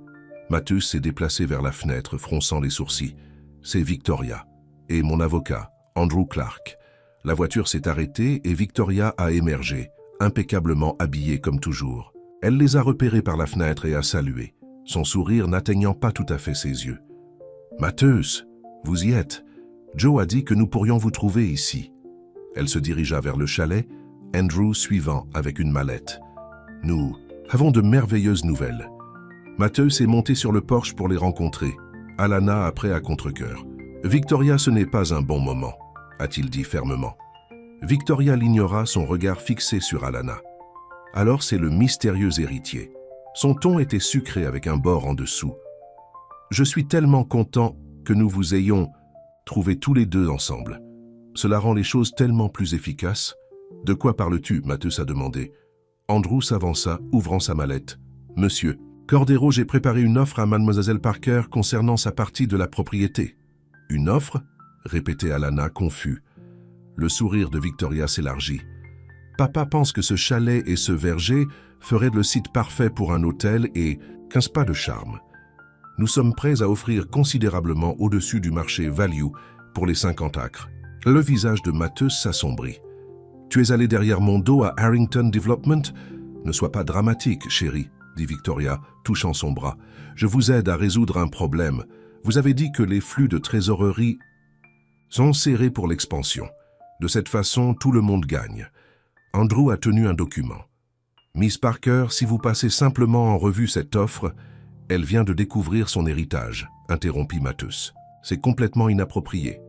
Speaker 1: Matthews s'est déplacé vers la fenêtre, fronçant les sourcils. « C'est Victoria. Et mon avocat, Andrew Clark. » La voiture s'est arrêtée et Victoria a émergé, impeccablement habillée comme toujours. Elle les a repérés par la fenêtre et a salué, son sourire n'atteignant pas tout à fait ses yeux. « Matthews, vous y êtes. Joe a dit que nous pourrions vous trouver ici. » Elle se dirigea vers le chalet, Andrew suivant avec une mallette. « Nous avons de merveilleuses nouvelles. » Matthews est monté sur le porche pour les rencontrer. Alana après à contre-cœur. « Victoria, ce n'est pas un bon moment, » a-t-il dit fermement. Victoria l'ignora, son regard fixé sur Alana. Alors c'est le mystérieux héritier. Son ton était sucré avec un bord en dessous. « Je suis tellement content que nous vous ayons trouvés tous les deux ensemble. Cela rend les choses tellement plus efficaces. »« De quoi parles-tu » Matthews a demandé. Andrew s'avança, ouvrant sa mallette. « Monsieur, Cordero, j'ai préparé une offre à Mademoiselle Parker concernant sa partie de la propriété. »« Une offre ?» répétait Alana, confus. Le sourire de Victoria s'élargit. « Papa pense que ce chalet et ce verger feraient le site parfait pour un hôtel et 15 pas de charme. Nous sommes prêts à offrir considérablement au-dessus du marché value pour les 50 acres. » Le visage de Matthews s'assombrit. « Tu es allé derrière mon dos à Harrington Development ? Ne sois pas dramatique, chérie, » dit Victoria, touchant son bras. « Je vous aide à résoudre un problème. Vous avez dit que les flux de trésorerie sont serrés pour l'expansion. De cette façon, tout le monde gagne. » Andrew a tenu un document. « Miss Parker, si vous passez simplement en revue cette offre, elle vient de découvrir son héritage, » interrompit Matthews. « C'est complètement inapproprié. »«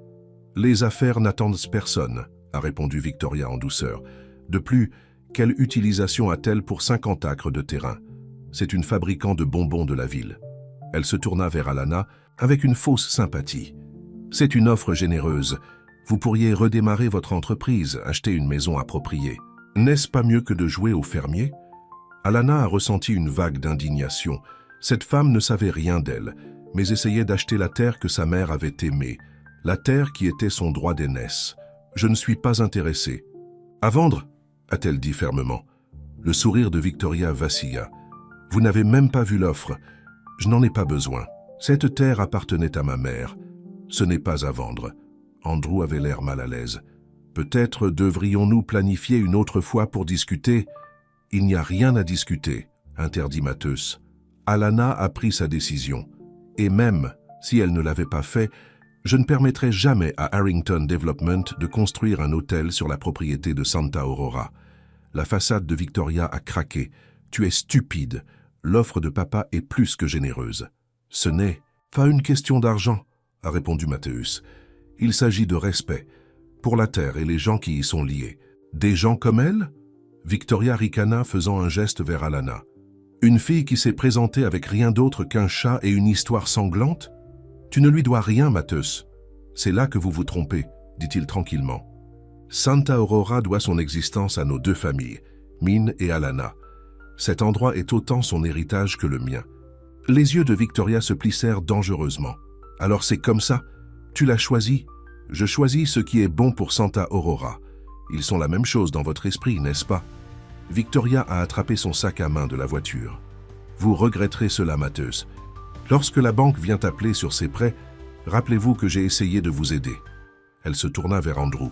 Speaker 1: Les affaires n'attendent personne, » a répondu Victoria en douceur. « De plus, quelle utilisation a-t-elle pour 50 acres de terrain? C'est une fabricant de bonbons de la ville. » Elle se tourna vers Alana avec une fausse sympathie. « C'est une offre généreuse. Vous pourriez redémarrer votre entreprise, acheter une maison appropriée. N'est-ce pas mieux que de jouer au fermier ?» Alana a ressenti une vague d'indignation. Cette femme ne savait rien d'elle, mais essayait d'acheter la terre que sa mère avait aimée, la terre qui était son droit d'aînesse. « Je ne suis pas intéressée. »« À vendre ?» a-t-elle dit fermement. Le sourire de Victoria vacilla. « Vous n'avez même pas vu l'offre. Je n'en ai pas besoin. Cette terre appartenait à ma mère. Ce n'est pas à vendre. » Andrew avait l'air mal à l'aise. « Peut-être devrions-nous planifier une autre fois pour discuter ?»« Il n'y a rien à discuter, » interdit Matthews. Alana a pris sa décision. Et même si elle ne l'avait pas fait, je ne permettrai jamais à Harrington Development de construire un hôtel sur la propriété de Santa Aurora. La façade de Victoria a craqué. Tu es stupide. L'offre de papa est plus que généreuse. Ce n'est pas une question d'argent, a répondu Matthews. Il s'agit de respect pour la terre et les gens qui y sont liés. Des gens comme elle? Victoria ricana, faisant un geste vers Alana. Une fille qui s'est présentée avec rien d'autre qu'un chat et une histoire sanglante? Tu ne lui dois rien, Matthews. C'est là que vous vous trompez, dit-il tranquillement. Santa Aurora doit son existence à nos deux familles, Min et Alana. Cet endroit est autant son héritage que le mien. Les yeux de Victoria se plissèrent dangereusement. Alors c'est comme ça? Tu l'as choisi? Je choisis ce qui est bon pour Santa Aurora. Ils sont la même chose dans votre esprit, n'est-ce pas? Victoria a attrapé son sac à main de la voiture. Vous regretterez cela, Matthews. Lorsque la banque vient appeler sur ses prêts, rappelez-vous que j'ai essayé de vous aider. Elle se tourna vers Andrew.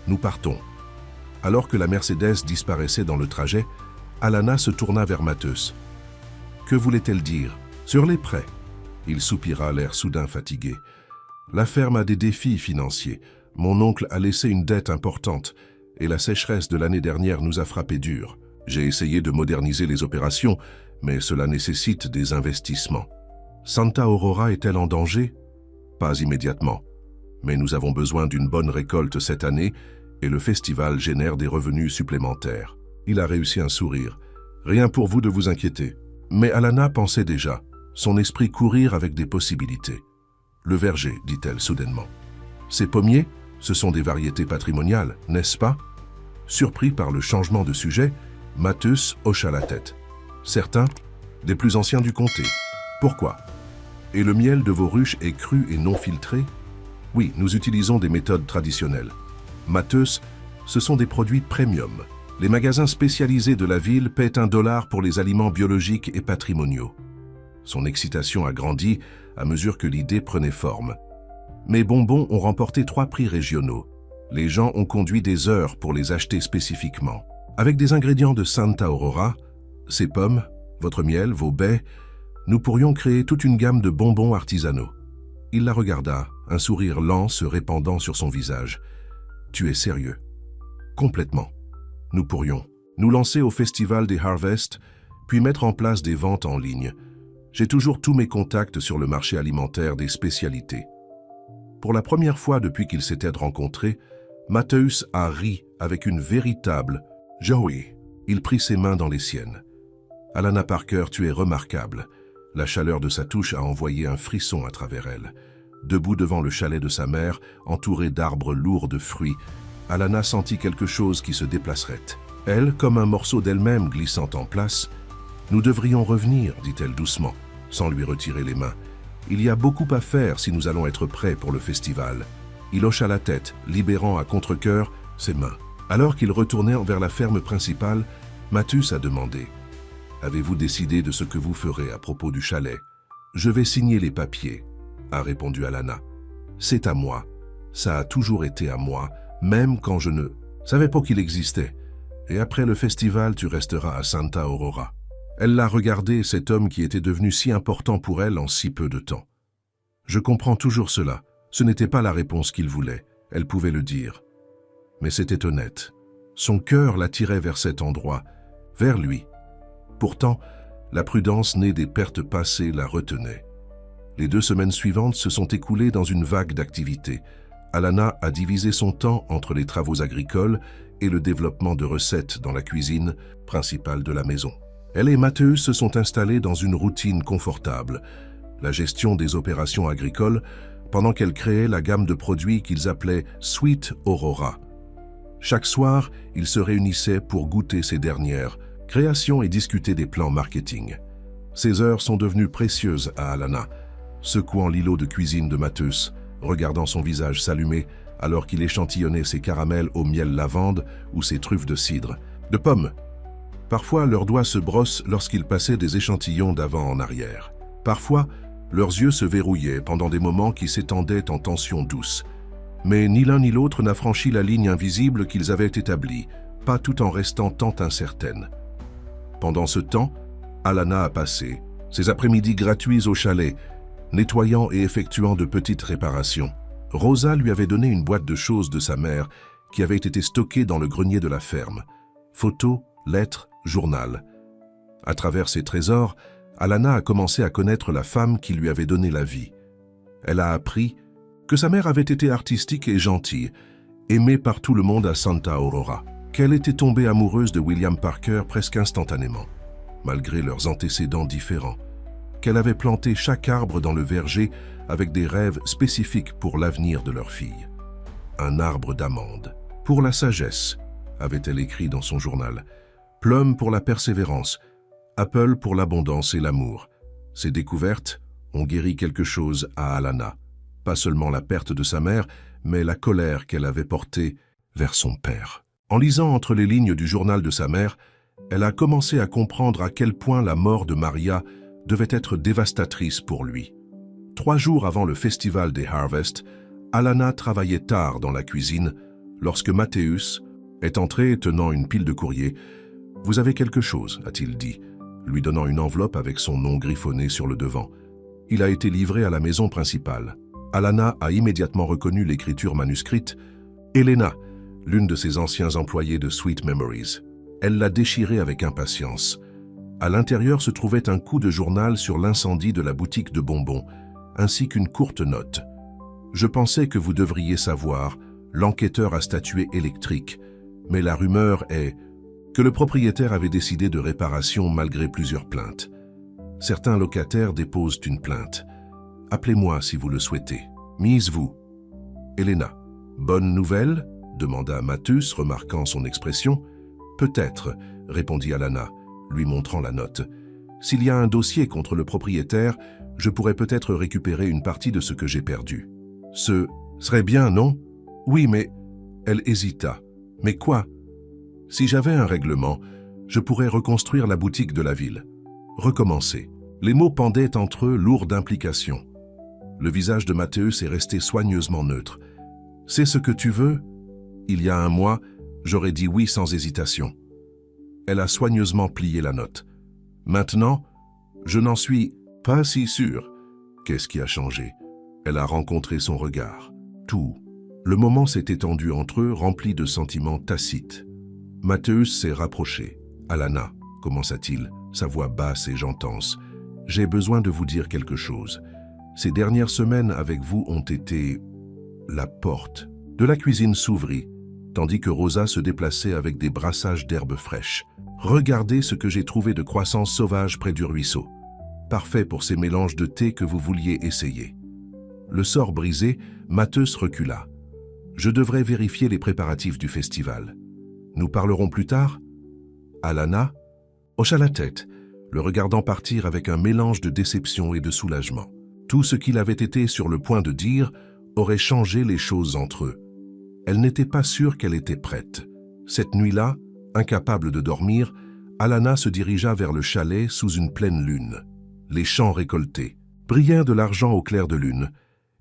Speaker 1: Nous partons. Alors que la Mercedes disparaissait dans le trajet, Alana se tourna vers Matthews. Que voulait-elle dire? Sur les prêts. Il soupira, l'air soudain fatigué. La ferme a des défis financiers. Mon oncle a laissé une dette importante et la sécheresse de l'année dernière nous a frappé dur. J'ai essayé de moderniser les opérations, mais cela nécessite des investissements. Santa Aurora est-elle en danger? Pas immédiatement. Mais nous avons besoin d'une bonne récolte cette année et le festival génère des revenus supplémentaires. Il a réussi un sourire. Rien pour vous de vous inquiéter. Mais Alana pensait déjà, son esprit courir avec des possibilités. Le verger, dit-elle soudainement. Ces pommiers, ce sont des variétés patrimoniales, n'est-ce pas? Surpris par le changement de sujet, Matheus hocha la tête. Certains, des plus anciens du comté. Pourquoi? Et le miel de vos ruches est cru et non filtré? Oui, nous utilisons des méthodes traditionnelles. Matheus, ce sont des produits premium. Les magasins spécialisés de la ville paient $1 pour les aliments biologiques et patrimoniaux. Son excitation a grandi à mesure que l'idée prenait forme. Mes bonbons ont remporté 3 prix régionaux. Les gens ont conduit des heures pour les acheter spécifiquement. Avec des ingrédients de Santa Aurora, ces pommes, votre miel, vos baies, nous pourrions créer toute une gamme de bonbons artisanaux. Il la regarda, un sourire lent se répandant sur son visage. Tu es sérieux? Complètement. Nous pourrions nous lancer au festival des Harvest, puis mettre en place des ventes en ligne. J'ai toujours tous mes contacts sur le marché alimentaire des spécialités. Pour la première fois depuis qu'ils s'étaient rencontrés, Matheus a ri avec une véritable « Joey ». Il prit ses mains dans les siennes. « Alanna Parker, tu es remarquable ». La chaleur de sa touche a envoyé un frisson à travers elle. Debout devant le chalet de sa mère, entourée d'arbres lourds de fruits, Alanna sentit quelque chose qui se déplacerait. Elle, comme un morceau d'elle-même glissant en place, « Nous devrions revenir », dit-elle doucement, sans lui retirer les mains. « Il y a beaucoup à faire si nous allons être prêts pour le festival. » Il hocha la tête, libérant à contre-cœur ses mains. Alors qu'ils retournaient vers la ferme principale, Matheus a demandé « Avez-vous décidé de ce que vous ferez à propos du chalet ?»« Je vais signer les papiers », a répondu Alanna. « C'est à moi. Ça a toujours été à moi, même quand je ne savais pas qu'il existait. Et après le festival, tu resteras à Santa Aurora. » Elle l'a regardé, cet homme qui était devenu si important pour elle en si peu de temps. « Je comprends toujours cela. Ce n'était pas la réponse qu'il voulait. Elle pouvait le dire. Mais c'était honnête. Son cœur l'attirait vers cet endroit, vers lui. Pourtant, la prudence née des pertes passées la retenait. Les 2 semaines suivantes se sont écoulées dans une vague d'activités. Alanna a divisé son temps entre les travaux agricoles et le développement de recettes dans la cuisine principale de la maison. Elle et Matheus se sont installés dans une routine confortable, la gestion des opérations agricoles, pendant qu'elle créait la gamme de produits qu'ils appelaient « Sweet Aurora ». Chaque soir, ils se réunissaient pour goûter ces dernières créations et discuter des plans marketing. Ces heures sont devenues précieuses à Alanna, secouant l'îlot de cuisine de Matheus, regardant son visage s'allumer alors qu'il échantillonnait ses caramels au miel lavande ou ses truffes de cidre, de pommes. Parfois, leurs doigts se brossent lorsqu'ils passaient des échantillons d'avant en arrière. Parfois, leurs yeux se verrouillaient pendant des moments qui s'étendaient en tension douce. Mais ni l'un ni l'autre n'a franchi la ligne invisible qu'ils avaient établie, pas tout en restant tant incertaine. Pendant ce temps, Alanna a passé ses après-midi gratuits au chalet, nettoyant et effectuant de petites réparations. Rosa lui avait donné une boîte de choses de sa mère qui avait été stockée dans le grenier de la ferme. Photos, lettres, journal. À travers ces trésors, Alanna a commencé à connaître la femme qui lui avait donné la vie. Elle a appris que sa mère avait été artistique et gentille, aimée par tout le monde à Santa Aurora, qu'elle était tombée amoureuse de William Parker presque instantanément, malgré leurs antécédents différents, qu'elle avait planté chaque arbre dans le verger avec des rêves spécifiques pour l'avenir de leur fille. Un arbre d'amande, pour la sagesse, avait-elle écrit dans son journal, Plum pour la persévérance, Apple pour l'abondance et l'amour. Ces découvertes ont guéri quelque chose à Alanna. Pas seulement la perte de sa mère, mais la colère qu'elle avait portée vers son père. En lisant entre les lignes du journal de sa mère, elle a commencé à comprendre à quel point la mort de Maria devait être dévastatrice pour lui. 3 jours avant le festival des Harvest, Alanna travaillait tard dans la cuisine lorsque Matheus est entré tenant une pile de courrier. « Vous avez quelque chose » a-t-il dit, lui donnant une enveloppe avec son nom griffonné sur le devant. Il a été livré à la maison principale. Alanna a immédiatement reconnu l'écriture manuscrite. Elena, l'une de ses anciens employés de Sweet Memories. Elle l'a déchiré avec impatience. À l'intérieur se trouvait un coup de journal sur l'incendie de la boutique de bonbons, ainsi qu'une courte note. « Je pensais que vous devriez savoir, l'enquêteur a statué électrique, mais la rumeur est que le propriétaire avait décidé de réparation malgré plusieurs plaintes. Certains locataires déposent une plainte. Appelez-moi si vous le souhaitez. Mise-vous. Helena. Bonne nouvelle demanda Mathus, remarquant son expression. Peut-être, répondit Alana, lui montrant la note. S'il y a un dossier contre le propriétaire, je pourrais peut-être récupérer une partie de ce que j'ai perdu. Ce serait bien, non? Oui, mais... Elle hésita. Mais quoi? Si j'avais un règlement, je pourrais reconstruire la boutique de la ville. Recommencer. Les mots pendaient entre eux, lourds d'implications. Le visage de Mathéus est resté soigneusement neutre. C'est ce que tu veux? Il y a un mois, j'aurais dit oui sans hésitation. Elle a soigneusement plié la note. Maintenant, je n'en suis pas si sûr. Qu'est-ce qui a changé? Elle a rencontré son regard. Tout. Le moment s'est étendu entre eux, rempli de sentiments tacites. Mathéus s'est rapproché. Alana, commença-t-il, sa voix basse et gentance. J'ai besoin de vous dire quelque chose. Ces dernières semaines avec vous ont été... La porte de la cuisine s'ouvrit, tandis que Rosa se déplaçait avec des brassages d'herbes fraîches. Regardez ce que j'ai trouvé de croissance sauvage près du ruisseau. Parfait pour ces mélanges de thé que vous vouliez essayer. Le sort brisé, Mathéus recula. Je devrais vérifier les préparatifs du festival. Nous parlerons plus tard? Alana hocha la tête, le regardant partir avec un mélange de déception et de soulagement. Tout ce qu'il avait été sur le point de dire aurait changé les choses entre eux. Elle n'était pas sûre qu'elle était prête. Cette nuit-là, incapable de dormir, Alana se dirigea vers le chalet sous une pleine lune. Les champs récoltés brillèrent de l'argent au clair de lune,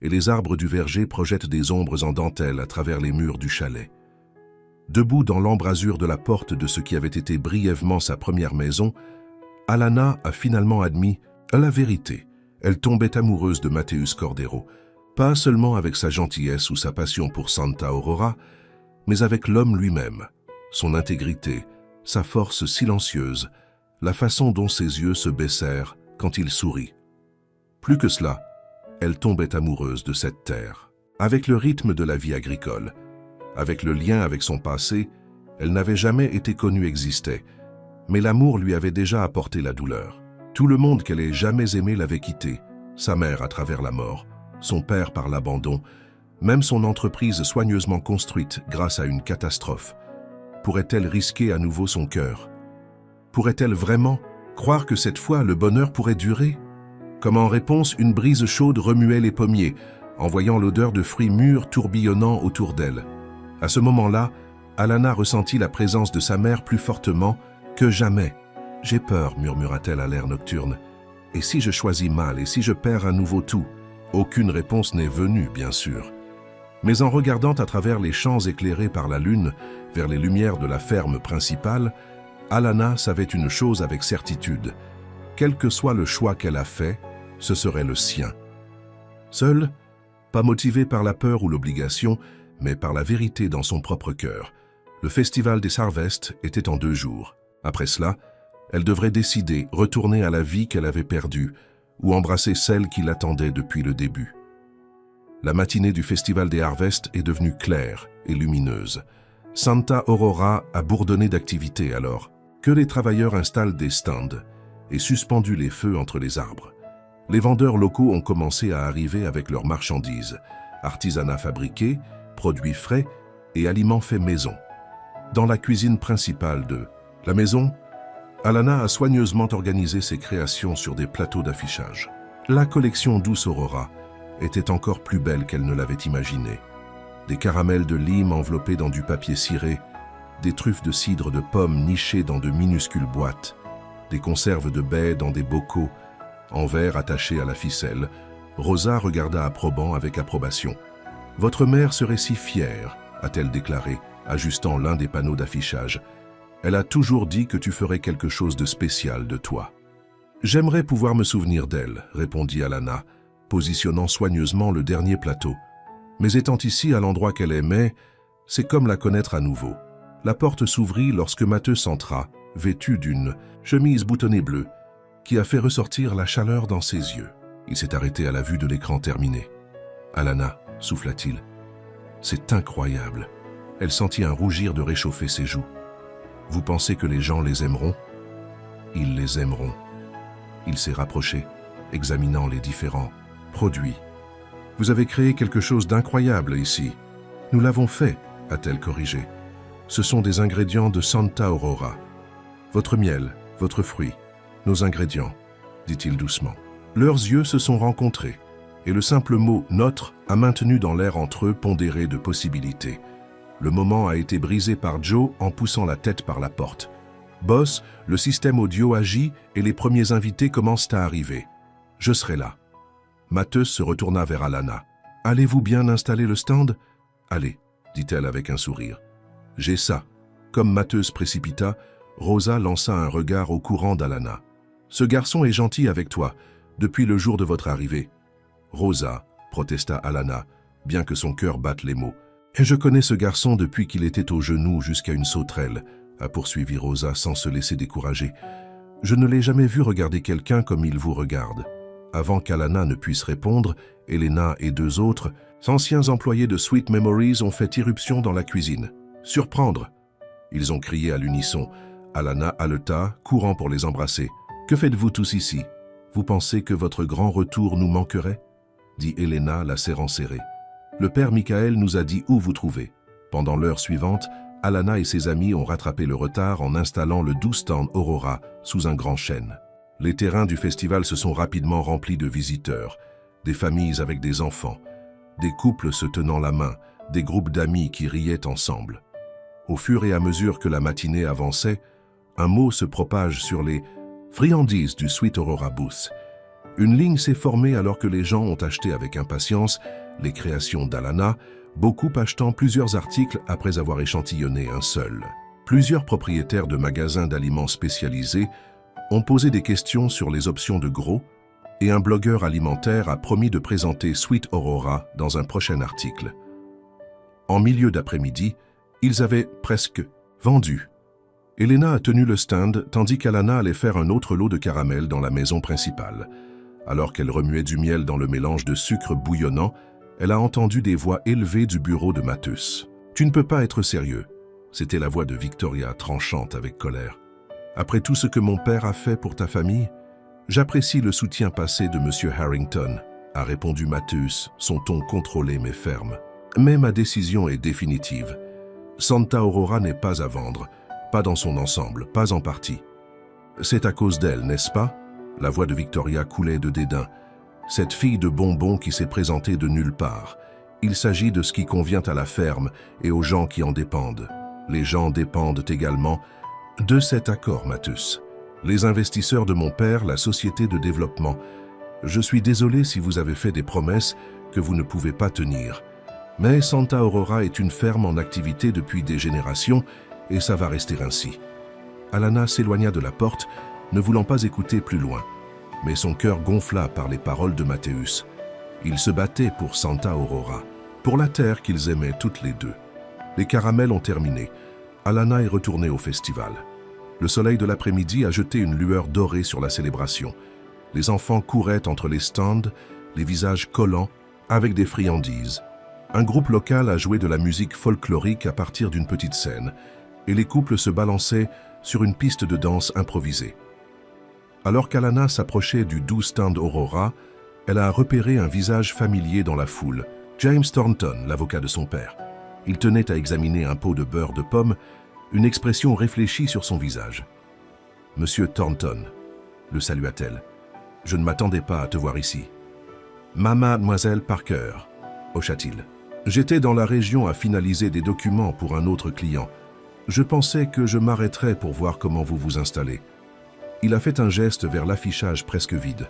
Speaker 1: et les arbres du verger projettent des ombres en dentelle à travers les murs du chalet. Debout dans l'embrasure de la porte de ce qui avait été brièvement sa première maison, Alana a finalement admis la vérité. Elle tombait amoureuse de Mathéus Cordero, pas seulement avec sa gentillesse ou sa passion pour Santa Aurora, mais avec l'homme lui-même, son intégrité, sa force silencieuse, la façon dont ses yeux se baissèrent quand il sourit. Plus que cela, elle tombait amoureuse de cette terre. Avec le rythme de la vie agricole, avec le lien avec son passé, elle n'avait jamais été connue exister, mais l'amour lui avait déjà apporté la douleur. Tout le monde qu'elle ait jamais aimé l'avait quittée, sa mère à travers la mort, son père par l'abandon, même son entreprise soigneusement construite grâce à une catastrophe. Pourrait-elle risquer à nouveau son cœur? Pourrait-elle vraiment croire que cette fois le bonheur pourrait durer? Comme en réponse, une brise chaude remuait les pommiers, envoyant l'odeur de fruits mûrs tourbillonnant autour d'elle. À ce moment-là, Alana ressentit la présence de sa mère plus fortement que jamais. « J'ai peur », murmura-t-elle à l'air nocturne. « Et si je choisis mal, et si je perds à nouveau tout ?» Aucune réponse n'est venue, bien sûr. Mais en regardant à travers les champs éclairés par la lune vers les lumières de la ferme principale, Alana savait une chose avec certitude. Quel que soit le choix qu'elle a fait, ce serait le sien. Seule, pas motivée par la peur ou l'obligation, mais par la vérité dans son propre cœur, le festival des Harvest était en 2 jours. Après cela, elle devrait décider, retourner à la vie qu'elle avait perdue, ou embrasser celle qui l'attendait depuis le début. La matinée du festival des Harvest est devenue claire et lumineuse. Santa Aurora a bourdonné d'activité alors, que les travailleurs installent des stands et suspendu les feux entre les arbres. Les vendeurs locaux ont commencé à arriver avec leurs marchandises, artisanat fabriqué, produits frais et aliments faits maison. Dans la cuisine principale de la maison, Alana a soigneusement organisé ses créations sur des plateaux d'affichage. La collection Douce Aurora était encore plus belle qu'elle ne l'avait imaginé. Des caramels de lime enveloppés dans du papier ciré, des truffes de cidre de pommes nichées dans de minuscules boîtes, des conserves de baies dans des bocaux, en verre attachés à la ficelle. Rosa regarda approbant avec approbation. « Votre mère serait si fière », a-t-elle déclaré, ajustant l'un des panneaux d'affichage. « Elle a toujours dit que tu ferais quelque chose de spécial de toi. »« J'aimerais pouvoir me souvenir d'elle, » répondit Alana, positionnant soigneusement le dernier plateau. « Mais étant ici à l'endroit qu'elle aimait, c'est comme la connaître à nouveau. » La porte s'ouvrit lorsque Mathéus entra, vêtu d'une chemise boutonnée bleue, qui a fait ressortir la chaleur dans ses yeux. Il s'est arrêté à la vue de l'écran terminé. « Alana », souffla-t-il, « c'est incroyable. » Elle sentit un rougir de réchauffer ses joues. « Vous pensez que les gens les aimeront? Ils les aimeront. » Il s'est rapproché, examinant les différents produit. Vous avez créé quelque chose d'incroyable ici. Nous l'avons fait, a-t-elle corrigé. Ce sont des ingrédients de Santa Aurora. Votre miel, votre fruit, nos ingrédients, dit-il doucement. Leurs yeux se sont rencontrés, et le simple mot « notre » a maintenu dans l'air entre eux pondéré de possibilités. Le moment a été brisé par Joe en poussant la tête par la porte. Boss, le système audio agit et les premiers invités commencent à arriver. Je serai là. Matheus se retourna vers Alana. « Allez-vous bien installer le stand ?»« Allez, » dit-elle avec un sourire. « J'ai ça. » Comme Matheus précipita, Rosa lança un regard au courant d'Alana. « Ce garçon est gentil avec toi, depuis le jour de votre arrivée. »« Rosa, » protesta Alana, bien que son cœur batte les mots. « Et je connais ce garçon depuis qu'il était au genou jusqu'à une sauterelle, » a poursuivi Rosa sans se laisser décourager. « Je ne l'ai jamais vu regarder quelqu'un comme il vous regarde. » Avant qu'Alana ne puisse répondre, Elena et deux autres, anciens employés de Sweet Memories, ont fait irruption dans la cuisine. « Surprendre !» Ils ont crié à l'unisson. Alana haleta, courant pour les embrasser. « Que faites-vous tous ici? Vous pensez que votre grand retour nous manquerait ?» dit Elena, la serrant serrée. « Le père Michael nous a dit où vous trouver. » Pendant l'heure suivante, Alana et ses amis ont rattrapé le retard en installant le 12 stand Aurora sous un grand chêne. Les terrains du festival se sont rapidement remplis de visiteurs, des familles avec des enfants, des couples se tenant la main, des groupes d'amis qui riaient ensemble. Au fur et à mesure que la matinée avançait, un mot se propage sur les friandises du Sweet Aurora Booth. Une ligne s'est formée alors que les gens ont acheté avec impatience les créations d'Alana, beaucoup achetant plusieurs articles après avoir échantillonné un seul. Plusieurs propriétaires de magasins d'aliments spécialisés ont posé des questions sur les options de gros et un blogueur alimentaire a promis de présenter Sweet Aurora dans un prochain article. En milieu d'après-midi, ils avaient presque vendu. Elena a tenu le stand tandis qu'Alana allait faire un autre lot de caramel dans la maison principale. Alors qu'elle remuait du miel dans le mélange de sucre bouillonnant, elle a entendu des voix élevées du bureau de Matheus. « Tu ne peux pas être sérieux !» C'était la voix de Victoria, tranchante avec colère. « Après tout ce que mon père a fait pour ta famille, j'apprécie le soutien passé de M. Harrington, » a répondu Matheus, son ton contrôlé mais ferme. « Mais ma décision est définitive. Santa Aurora n'est pas à vendre, pas dans son ensemble, pas en partie. C'est à cause d'elle, n'est-ce pas ?» La voix de Victoria coulait de dédain. Cette fille de bonbons qui s'est présentée de nulle part. Il s'agit de ce qui convient à la ferme et aux gens qui en dépendent. Les gens dépendent également de cet accord, Matheus. Les investisseurs de mon père, la société de développement. Je suis désolé si vous avez fait des promesses que vous ne pouvez pas tenir. Mais Santa Aurora est une ferme en activité depuis des générations et ça va rester ainsi. Alana s'éloigna de la porte, ne voulant pas écouter plus loin. Mais son cœur gonfla par les paroles de Matheus. Ils se battaient pour Santa Aurora, pour la terre qu'ils aimaient toutes les deux. Les caramels ont terminé. Alana est retournée au festival. Le soleil de l'après-midi a jeté une lueur dorée sur la célébration. Les enfants couraient entre les stands, les visages collants, avec des friandises. Un groupe local a joué de la musique folklorique à partir d'une petite scène, et les couples se balançaient sur une piste de danse improvisée. Alors qu'Alana s'approchait du 12 stand Aurora, elle a repéré un visage familier dans la foule, James Thornton, l'avocat de son père. Il tenait à examiner un pot de beurre de pomme, une expression réfléchie sur son visage. « Monsieur Thornton », le salua-t-elle, « je ne m'attendais pas à te voir ici. »« Mademoiselle Parker », hocha-t-il. « J'étais dans la région à finaliser des documents pour un autre client. Je pensais que je m'arrêterais pour voir comment vous vous installez. » Il a fait un geste vers l'affichage presque vide.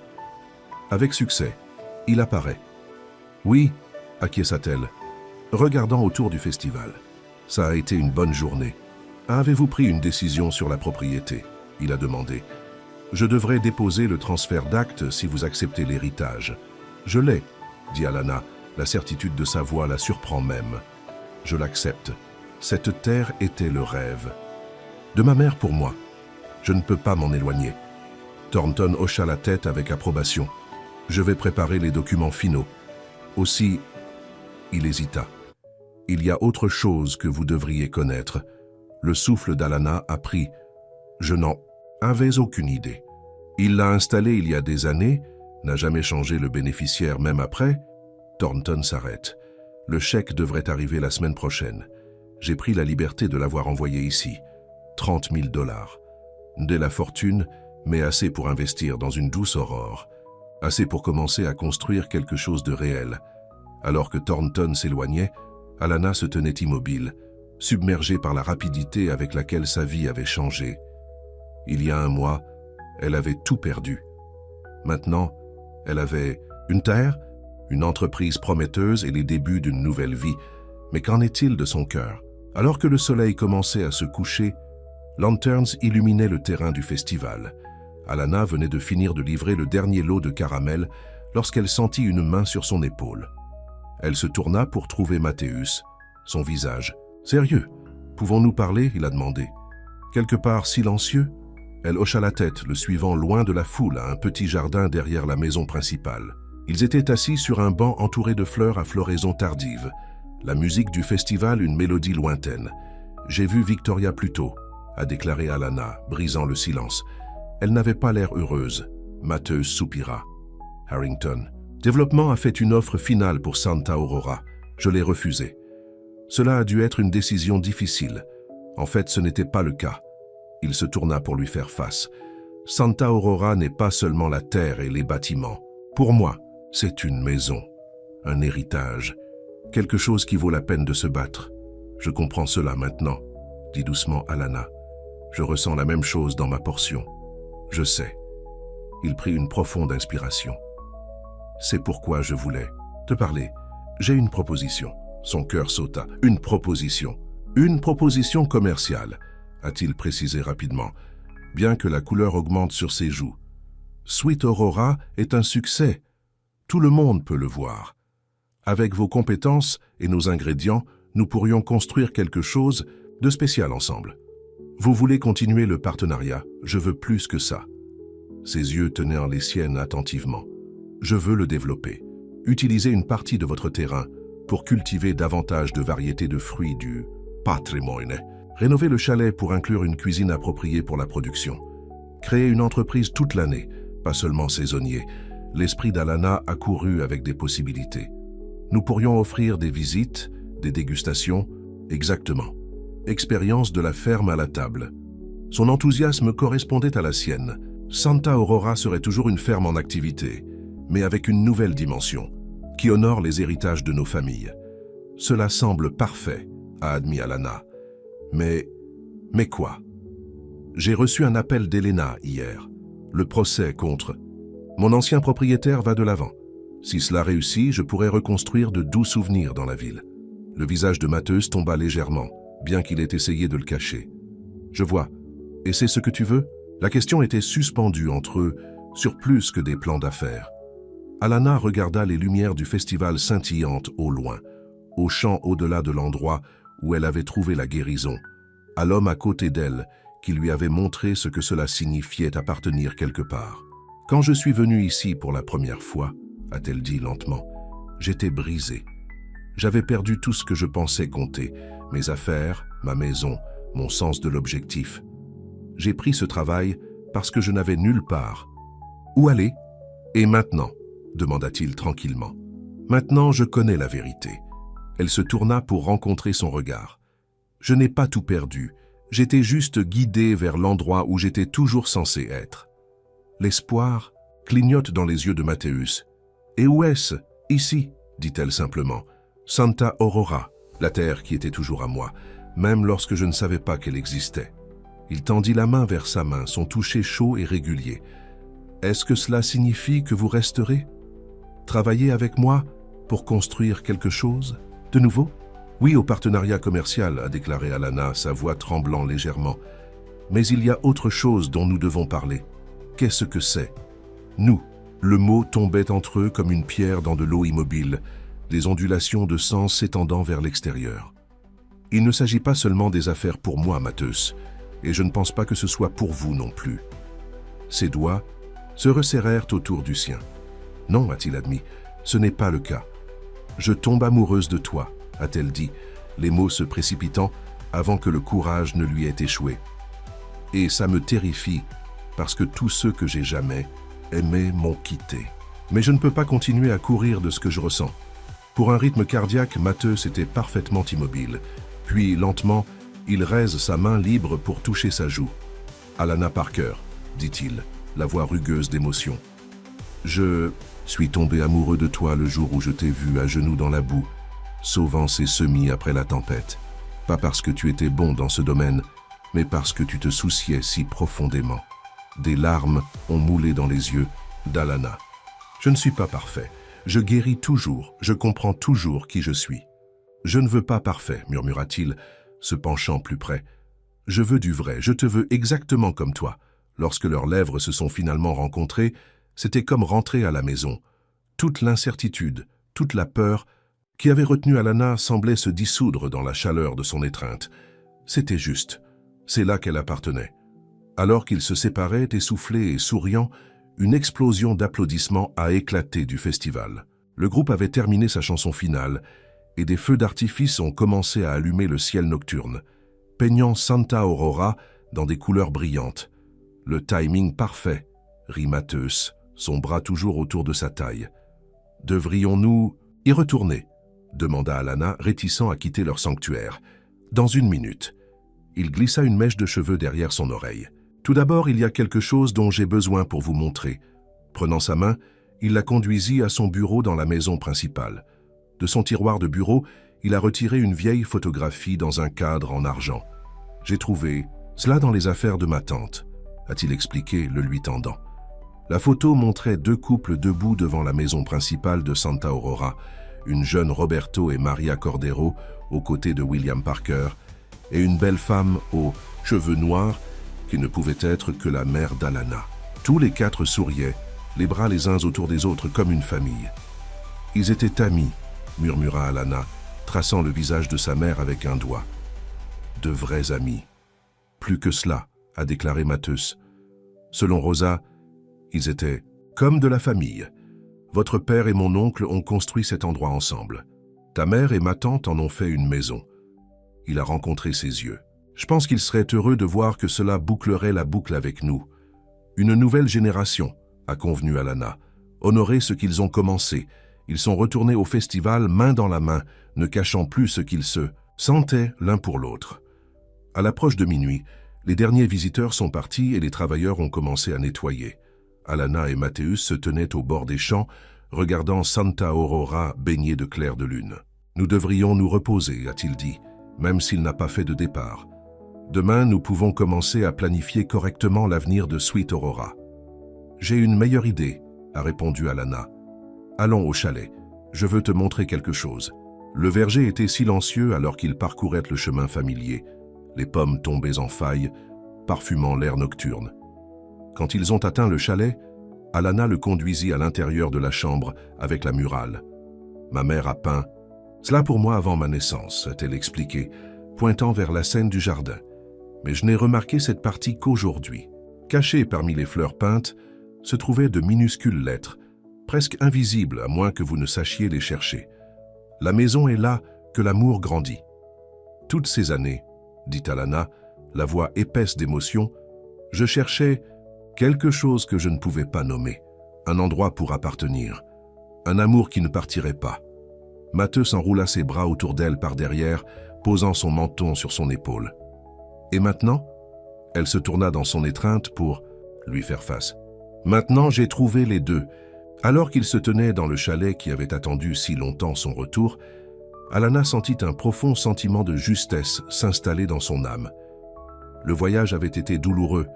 Speaker 1: Avec succès, il apparaît. « Oui », acquiesça-t-elle, regardant autour du festival. « Ça a été une bonne journée. Avez-vous pris une décision sur la propriété ?» Il a demandé. « Je devrais déposer le transfert d'actes si vous acceptez l'héritage. »« Je l'ai », dit Alana. La certitude de sa voix la surprend même. « Je l'accepte. Cette terre était le rêve. De ma mère pour moi. Je ne peux pas m'en éloigner. » Thornton hocha la tête avec approbation. « Je vais préparer les documents finaux. Aussi, il hésita. Il y a autre chose que vous devriez connaître. » Le souffle d'Alana a pris. « Je n'en avais aucune idée. Il l'a installé il y a des années, n'a jamais changé le bénéficiaire même après. Thornton s'arrête. Le chèque devrait arriver la semaine prochaine. J'ai pris la liberté de l'avoir envoyé ici. 30 000 $. De la fortune, mais assez pour investir dans une douce aurore. Assez pour commencer à construire quelque chose de réel. Alors que Thornton s'éloignait, Alana se tenait immobile, submergée par la rapidité avec laquelle sa vie avait changé. Il y a un mois, elle avait tout perdu. Maintenant, elle avait une terre, une entreprise prometteuse et les débuts d'une nouvelle vie. Mais qu'en est-il de son cœur? Alors que le soleil commençait à se coucher, lanterns illuminaient le terrain du festival. Alana venait de finir de livrer le dernier lot de caramel lorsqu'elle sentit une main sur son épaule. Elle se tourna pour trouver Mathéus, son visage. « Sérieux, pouvons-nous parler ?» il a demandé. Quelque part silencieux, elle hocha la tête, le suivant loin de la foule à un petit jardin derrière la maison principale. Ils étaient assis sur un banc entouré de fleurs à floraison tardive. La musique du festival, une mélodie lointaine. « J'ai vu Victoria plus tôt », a déclaré Alana, brisant le silence. Elle n'avait pas l'air heureuse. Mathéus soupira. Harrington. Développement a fait une offre finale pour Santa Aurora. Je l'ai refusée. Cela a dû être une décision difficile. En fait, ce n'était pas le cas. Il se tourna pour lui faire face. Santa Aurora n'est pas seulement la terre et les bâtiments. Pour moi, c'est une maison, un héritage, quelque chose qui vaut la peine de se battre. Je comprends cela maintenant, dit doucement Alana. Je ressens la même chose dans ma portion. Je sais. Il prit une profonde inspiration. C'est pourquoi je voulais te parler. J'ai une proposition. Son cœur sauta. Une proposition. Une proposition commerciale, a-t-il précisé rapidement, bien que la couleur augmente sur ses joues. Sweet Aurora est un succès. Tout le monde peut le voir. Avec vos compétences et nos ingrédients, nous pourrions construire quelque chose de spécial ensemble. Vous voulez continuer le partenariat, je veux plus que ça. Ses yeux tenaient en les siennes attentivement. Je veux le développer. Utilisez une partie de votre terrain pour cultiver davantage de variétés de fruits du patrimoine. Rénover le chalet pour inclure une cuisine appropriée pour la production. Créer une entreprise toute l'année, pas seulement saisonnier. L'esprit d'Alana accourut avec des possibilités. Nous pourrions offrir des visites, des dégustations, exactement. Expérience de la ferme à la table. Son enthousiasme correspondait à la sienne. Santa Aurora serait toujours une ferme en activité, mais avec une nouvelle dimension, qui honore les héritages de nos familles. Cela semble parfait, a admis Alana. Mais quoi? J'ai reçu un appel d'Elena hier. Le procès contre... Mon ancien propriétaire va de l'avant. Si cela réussit, je pourrais reconstruire de doux souvenirs dans la ville. Le visage de Mathéus tomba légèrement, bien qu'il ait essayé de le cacher. Je vois. Et c'est ce que tu veux? La question était suspendue entre eux, sur plus que des plans d'affaires. Alana regarda les lumières du festival scintillantes au loin, au champ au-delà de l'endroit où elle avait trouvé la guérison, à l'homme à côté d'elle qui lui avait montré ce que cela signifiait appartenir quelque part. « Quand je suis venue ici pour la première fois, a-t-elle dit lentement, j'étais brisée. J'avais perdu tout ce que je pensais compter, mes affaires, ma maison, mon sens de l'objectif. J'ai pris ce travail parce que je n'avais nulle part. Où aller? Et maintenant? Demanda-t-il tranquillement. Maintenant, je connais la vérité. Elle se tourna pour rencontrer son regard. Je n'ai pas tout perdu. J'étais juste guidée vers l'endroit où j'étais toujours censé être. L'espoir clignote dans les yeux de Mathéus. Et où est-ce? Ici, dit-elle simplement. Santa Aurora, la terre qui était toujours à moi, même lorsque je ne savais pas qu'elle existait. Il tendit la main vers sa main, son toucher chaud et régulier. Est-ce que cela signifie que vous resterez? Travailler avec moi pour construire quelque chose de nouveau? Oui, au partenariat commercial, a déclaré Alana, sa voix tremblant légèrement. Mais il y a autre chose dont nous devons parler. Qu'est-ce que c'est? Nous. Le mot tombait entre eux comme une pierre dans de l'eau immobile, des ondulations de sens s'étendant vers l'extérieur. Il ne s'agit pas seulement des affaires pour moi, Mathéus, et je ne pense pas que ce soit pour vous non plus. Ses doigts se resserrèrent autour du sien. Non, a-t-il admis, ce n'est pas le cas. Je tombe amoureuse de toi, a-t-elle dit, les mots se précipitant avant que le courage ne lui ait échoué. Et ça me terrifie, parce que tous ceux que j'ai jamais aimés m'ont quitté. Mais je ne peux pas continuer à courir de ce que je ressens. Pour un rythme cardiaque, Matheus était parfaitement immobile. Puis, lentement, il raise sa main libre pour toucher sa joue. « Alanna Parker », dit-il, la voix rugueuse d'émotion. « Je suis tombé amoureux de toi le jour où je t'ai vu à genoux dans la boue, sauvant ses semis après la tempête. Pas parce que tu étais bon dans ce domaine, mais parce que tu te souciais si profondément. » Des larmes ont moulé dans les yeux d'Alanna. « Je ne suis pas parfait. Je guéris toujours, je comprends toujours qui je suis. »« Je ne veux pas parfait, » murmura-t-il, se penchant plus près. « Je veux du vrai, je te veux exactement comme toi. » Lorsque leurs lèvres se sont finalement rencontrées, c'était comme rentrer à la maison. Toute l'incertitude, toute la peur qui avait retenu Alanna semblait se dissoudre dans la chaleur de son étreinte. C'était juste. C'est là qu'elle appartenait. Alors qu'ils se séparaient, essoufflés et souriants, une explosion d'applaudissements a éclaté du festival. Le groupe avait terminé sa chanson finale et des feux d'artifice ont commencé à allumer le ciel nocturne, peignant Santa Aurora dans des couleurs brillantes. « Le timing parfait », rit Matheus, son bras toujours autour de sa taille. « Devrions-nous y retourner ?» demanda Alanna, réticent à quitter leur sanctuaire. « Dans une minute. » Il glissa une mèche de cheveux derrière son oreille. « Tout d'abord, il y a quelque chose dont j'ai besoin pour vous montrer. » Prenant sa main, il la conduisit à son bureau dans la maison principale. De son tiroir de bureau, il a retiré une vieille photographie dans un cadre en argent. « J'ai trouvé cela dans les affaires de ma tante », a-t-il expliqué, le lui tendant. La photo montrait deux couples debout devant la maison principale de Santa Aurora, une jeune Roberto et Maria Cordero aux côtés de William Parker, et une belle femme aux cheveux noirs qui ne pouvait être que la mère d'Alanna. Tous les quatre souriaient, les bras les uns autour des autres comme une famille. « Ils étaient amis », murmura Alanna, traçant le visage de sa mère avec un doigt. « De vrais amis. »« Plus que cela », a déclaré Matheus. Selon Rosa, ils étaient comme de la famille. Votre père et mon oncle ont construit cet endroit ensemble. Ta mère et ma tante en ont fait une maison. Il a rencontré ses yeux. Je pense qu'il serait heureux de voir que cela bouclerait la boucle avec nous. Une nouvelle génération, a convenu Alanna. Honorer ce qu'ils ont commencé. Ils sont retournés au festival main dans la main, ne cachant plus ce qu'ils se sentaient l'un pour l'autre. À l'approche de minuit, les derniers visiteurs sont partis et les travailleurs ont commencé à nettoyer. Alanna et Matheus se tenaient au bord des champs, regardant Santa Aurora baignée de clair de lune. « Nous devrions nous reposer, a-t-il dit, même s'il n'a pas fait de départ. Demain, nous pouvons commencer à planifier correctement l'avenir de Sweet Aurora. »« J'ai une meilleure idée, » a répondu Alanna. « Allons au chalet, je veux te montrer quelque chose. » Le verger était silencieux alors qu'ils parcouraient le chemin familier, les pommes tombées en faille, parfumant l'air nocturne. Quand ils ont atteint le chalet, Alanna le conduisit à l'intérieur de la chambre avec la murale. « Ma mère a peint. Cela pour moi avant ma naissance, a-t-elle expliqué, pointant vers la scène du jardin. Mais je n'ai remarqué cette partie qu'aujourd'hui. Cachées parmi les fleurs peintes, se trouvaient de minuscules lettres, presque invisibles à moins que vous ne sachiez les chercher. La maison est là que l'amour grandit. Toutes ces années, dit Alanna, la voix épaisse d'émotion, je cherchais quelque chose que je ne pouvais pas nommer, un endroit pour appartenir, un amour qui ne partirait pas. Matheus enroula ses bras autour d'elle par derrière, posant son menton sur son épaule. Et maintenant, elle se tourna dans son étreinte pour lui faire face. Maintenant, j'ai trouvé les deux. Alors qu'il se tenait dans le chalet qui avait attendu si longtemps son retour, Alanna sentit un profond sentiment de justesse s'installer dans son âme. Le voyage avait été douloureux,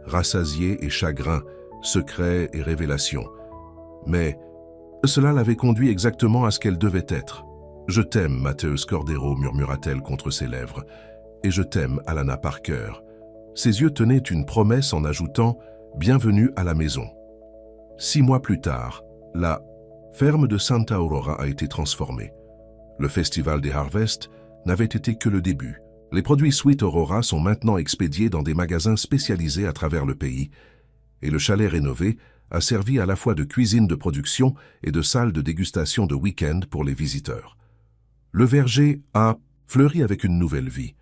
Speaker 1: rassasié et chagrin, secret et révélation. Mais cela l'avait conduit exactement à ce qu'elle devait être. « Je t'aime, Matheus Cordero », murmura-t-elle contre ses lèvres. « Et je t'aime, Alanna Parker. » Ses yeux tenaient une promesse en ajoutant « Bienvenue à la maison ». 6 mois plus tard, la ferme de Santa Aurora a été transformée. Le festival des Harvests n'avait été que le début. Les produits Sweet Aurora sont maintenant expédiés dans des magasins spécialisés à travers le pays, et le chalet rénové a servi à la fois de cuisine de production et de salle de dégustation de week-end pour les visiteurs. Le verger a fleuri avec une nouvelle vie.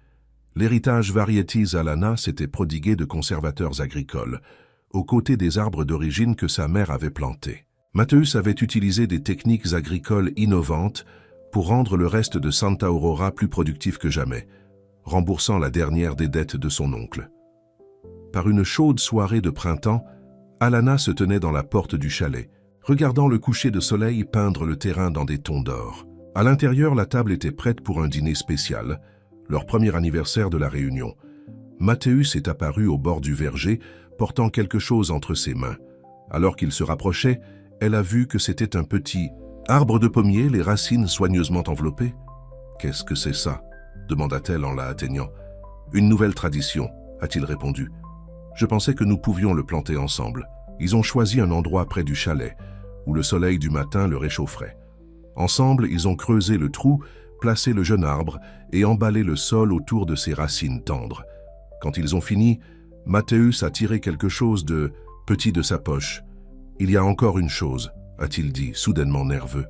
Speaker 1: L'héritage Varieties Alanna s'était prodigué de conservateurs agricoles, aux côtés des arbres d'origine que sa mère avait plantés. Matthäus avait utilisé des techniques agricoles innovantes pour rendre le reste de Santa Aurora plus productif que jamais, remboursant la dernière des dettes de son oncle. Par une chaude soirée de printemps, Alana se tenait dans la porte du chalet, regardant le coucher de soleil peindre le terrain dans des tons d'or. À l'intérieur, la table était prête pour un dîner spécial, leur premier anniversaire de la réunion. Matthäus est apparu au bord du verger, portant quelque chose entre ses mains. Alors qu'il se rapprochait, elle a vu que c'était un petit arbre de pommier, les racines soigneusement enveloppées. « Qu'est-ce que c'est ça ?» demanda-t-elle en la atteignant. « Une nouvelle tradition », a-t-il répondu. « Je pensais que nous pouvions le planter ensemble. » Ils ont choisi un endroit près du chalet, où le soleil du matin le réchaufferait. Ensemble, ils ont creusé le trou, placé le jeune arbre et emballé le sol autour de ses racines tendres. Quand ils ont fini, Matthäus a tiré quelque chose de petit de sa poche. « Il y a encore une chose », a-t-il dit, soudainement nerveux.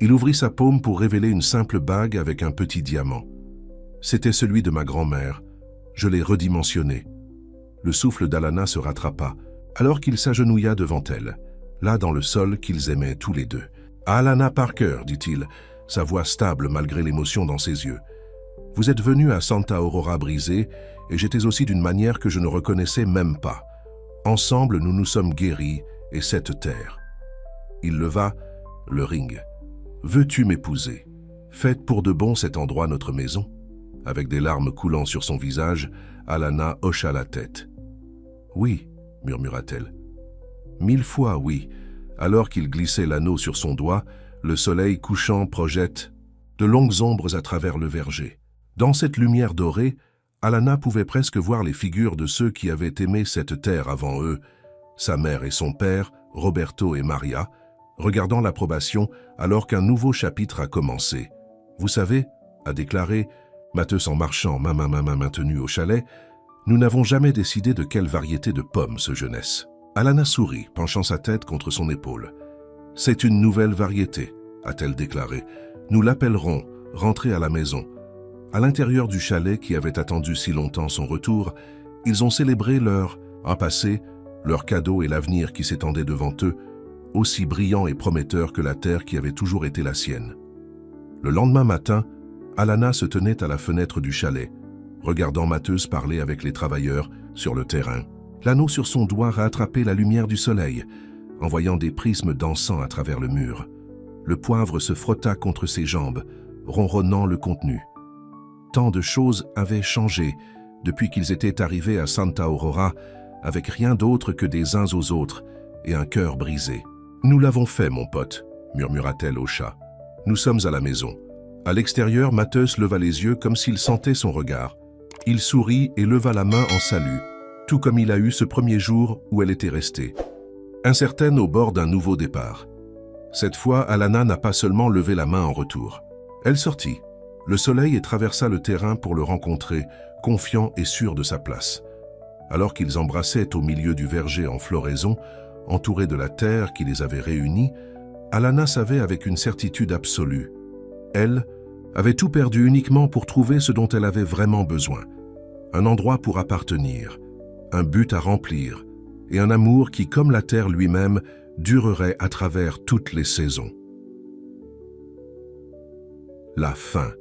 Speaker 1: Il ouvrit sa paume pour révéler une simple bague avec un petit diamant. C'était celui de ma grand-mère. Je l'ai redimensionné. Le souffle d'Alana se rattrapa, alors qu'il s'agenouilla devant elle, là dans le sol qu'ils aimaient tous les deux. « Alana Parker, dit-il, sa voix stable malgré l'émotion dans ses yeux. Vous êtes venue à Santa Aurora brisée, et j'étais aussi d'une manière que je ne reconnaissais même pas. Ensemble, nous nous sommes guéris, et cette terre. » Il leva le ring. « Veux-tu m'épouser? Faites pour de bon cet endroit notre maison. » Avec des larmes coulant sur son visage, Alana hocha la tête. « Oui, » murmura-t-elle. « 1000 fois oui. » Alors qu'il glissait l'anneau sur son doigt, le soleil couchant projette de longues ombres à travers le verger. Dans cette lumière dorée, Alana pouvait presque voir les figures de ceux qui avaient aimé cette terre avant eux, sa mère et son père, Roberto et Maria, regardant l'approbation alors qu'un nouveau chapitre a commencé. « Vous savez, » a déclaré Matthäus en marchant main maintenue au chalet, « nous n'avons jamais décidé de quelle variété de pommes ce jeunesse. » Alana sourit, penchant sa tête contre son épaule. « C'est une nouvelle variété, » a-t-elle déclaré. « Nous l'appellerons « Rentrer à la maison ». À l'intérieur du chalet qui avait attendu si longtemps son retour, ils ont célébré leur passé, leur cadeau et l'avenir qui s'étendait devant eux, aussi brillant et prometteur que la terre qui avait toujours été la sienne. Le lendemain matin, Alana se tenait à la fenêtre du chalet, regardant Matthäus parler avec les travailleurs sur le terrain. L'anneau sur son doigt rattrapait la lumière du soleil, envoyant des prismes dansant à travers le mur. Le poivre se frotta contre ses jambes, ronronnant le contenu. Tant de choses avaient changé depuis qu'ils étaient arrivés à Santa Aurora, avec rien d'autre que des uns aux autres et un cœur brisé. « Nous l'avons fait, mon pote », murmura-t-elle au chat. « Nous sommes à la maison. » À l'extérieur, Matthäus leva les yeux comme s'il sentait son regard. Il sourit et leva la main en salut, tout comme il a eu ce premier jour où elle était restée, incertaine au bord d'un nouveau départ. Cette fois, Alana n'a pas seulement levé la main en retour. Elle sortit. Le soleil traversa le terrain pour le rencontrer, confiant et sûr de sa place. Alors qu'ils embrassaient au milieu du verger en floraison, entourés de la terre qui les avait réunis, Alana savait avec une certitude absolue. Elle avait tout perdu uniquement pour trouver ce dont elle avait vraiment besoin. Un endroit pour appartenir, un but à remplir, et un amour qui, comme la terre lui-même, durerait à travers toutes les saisons. La fin.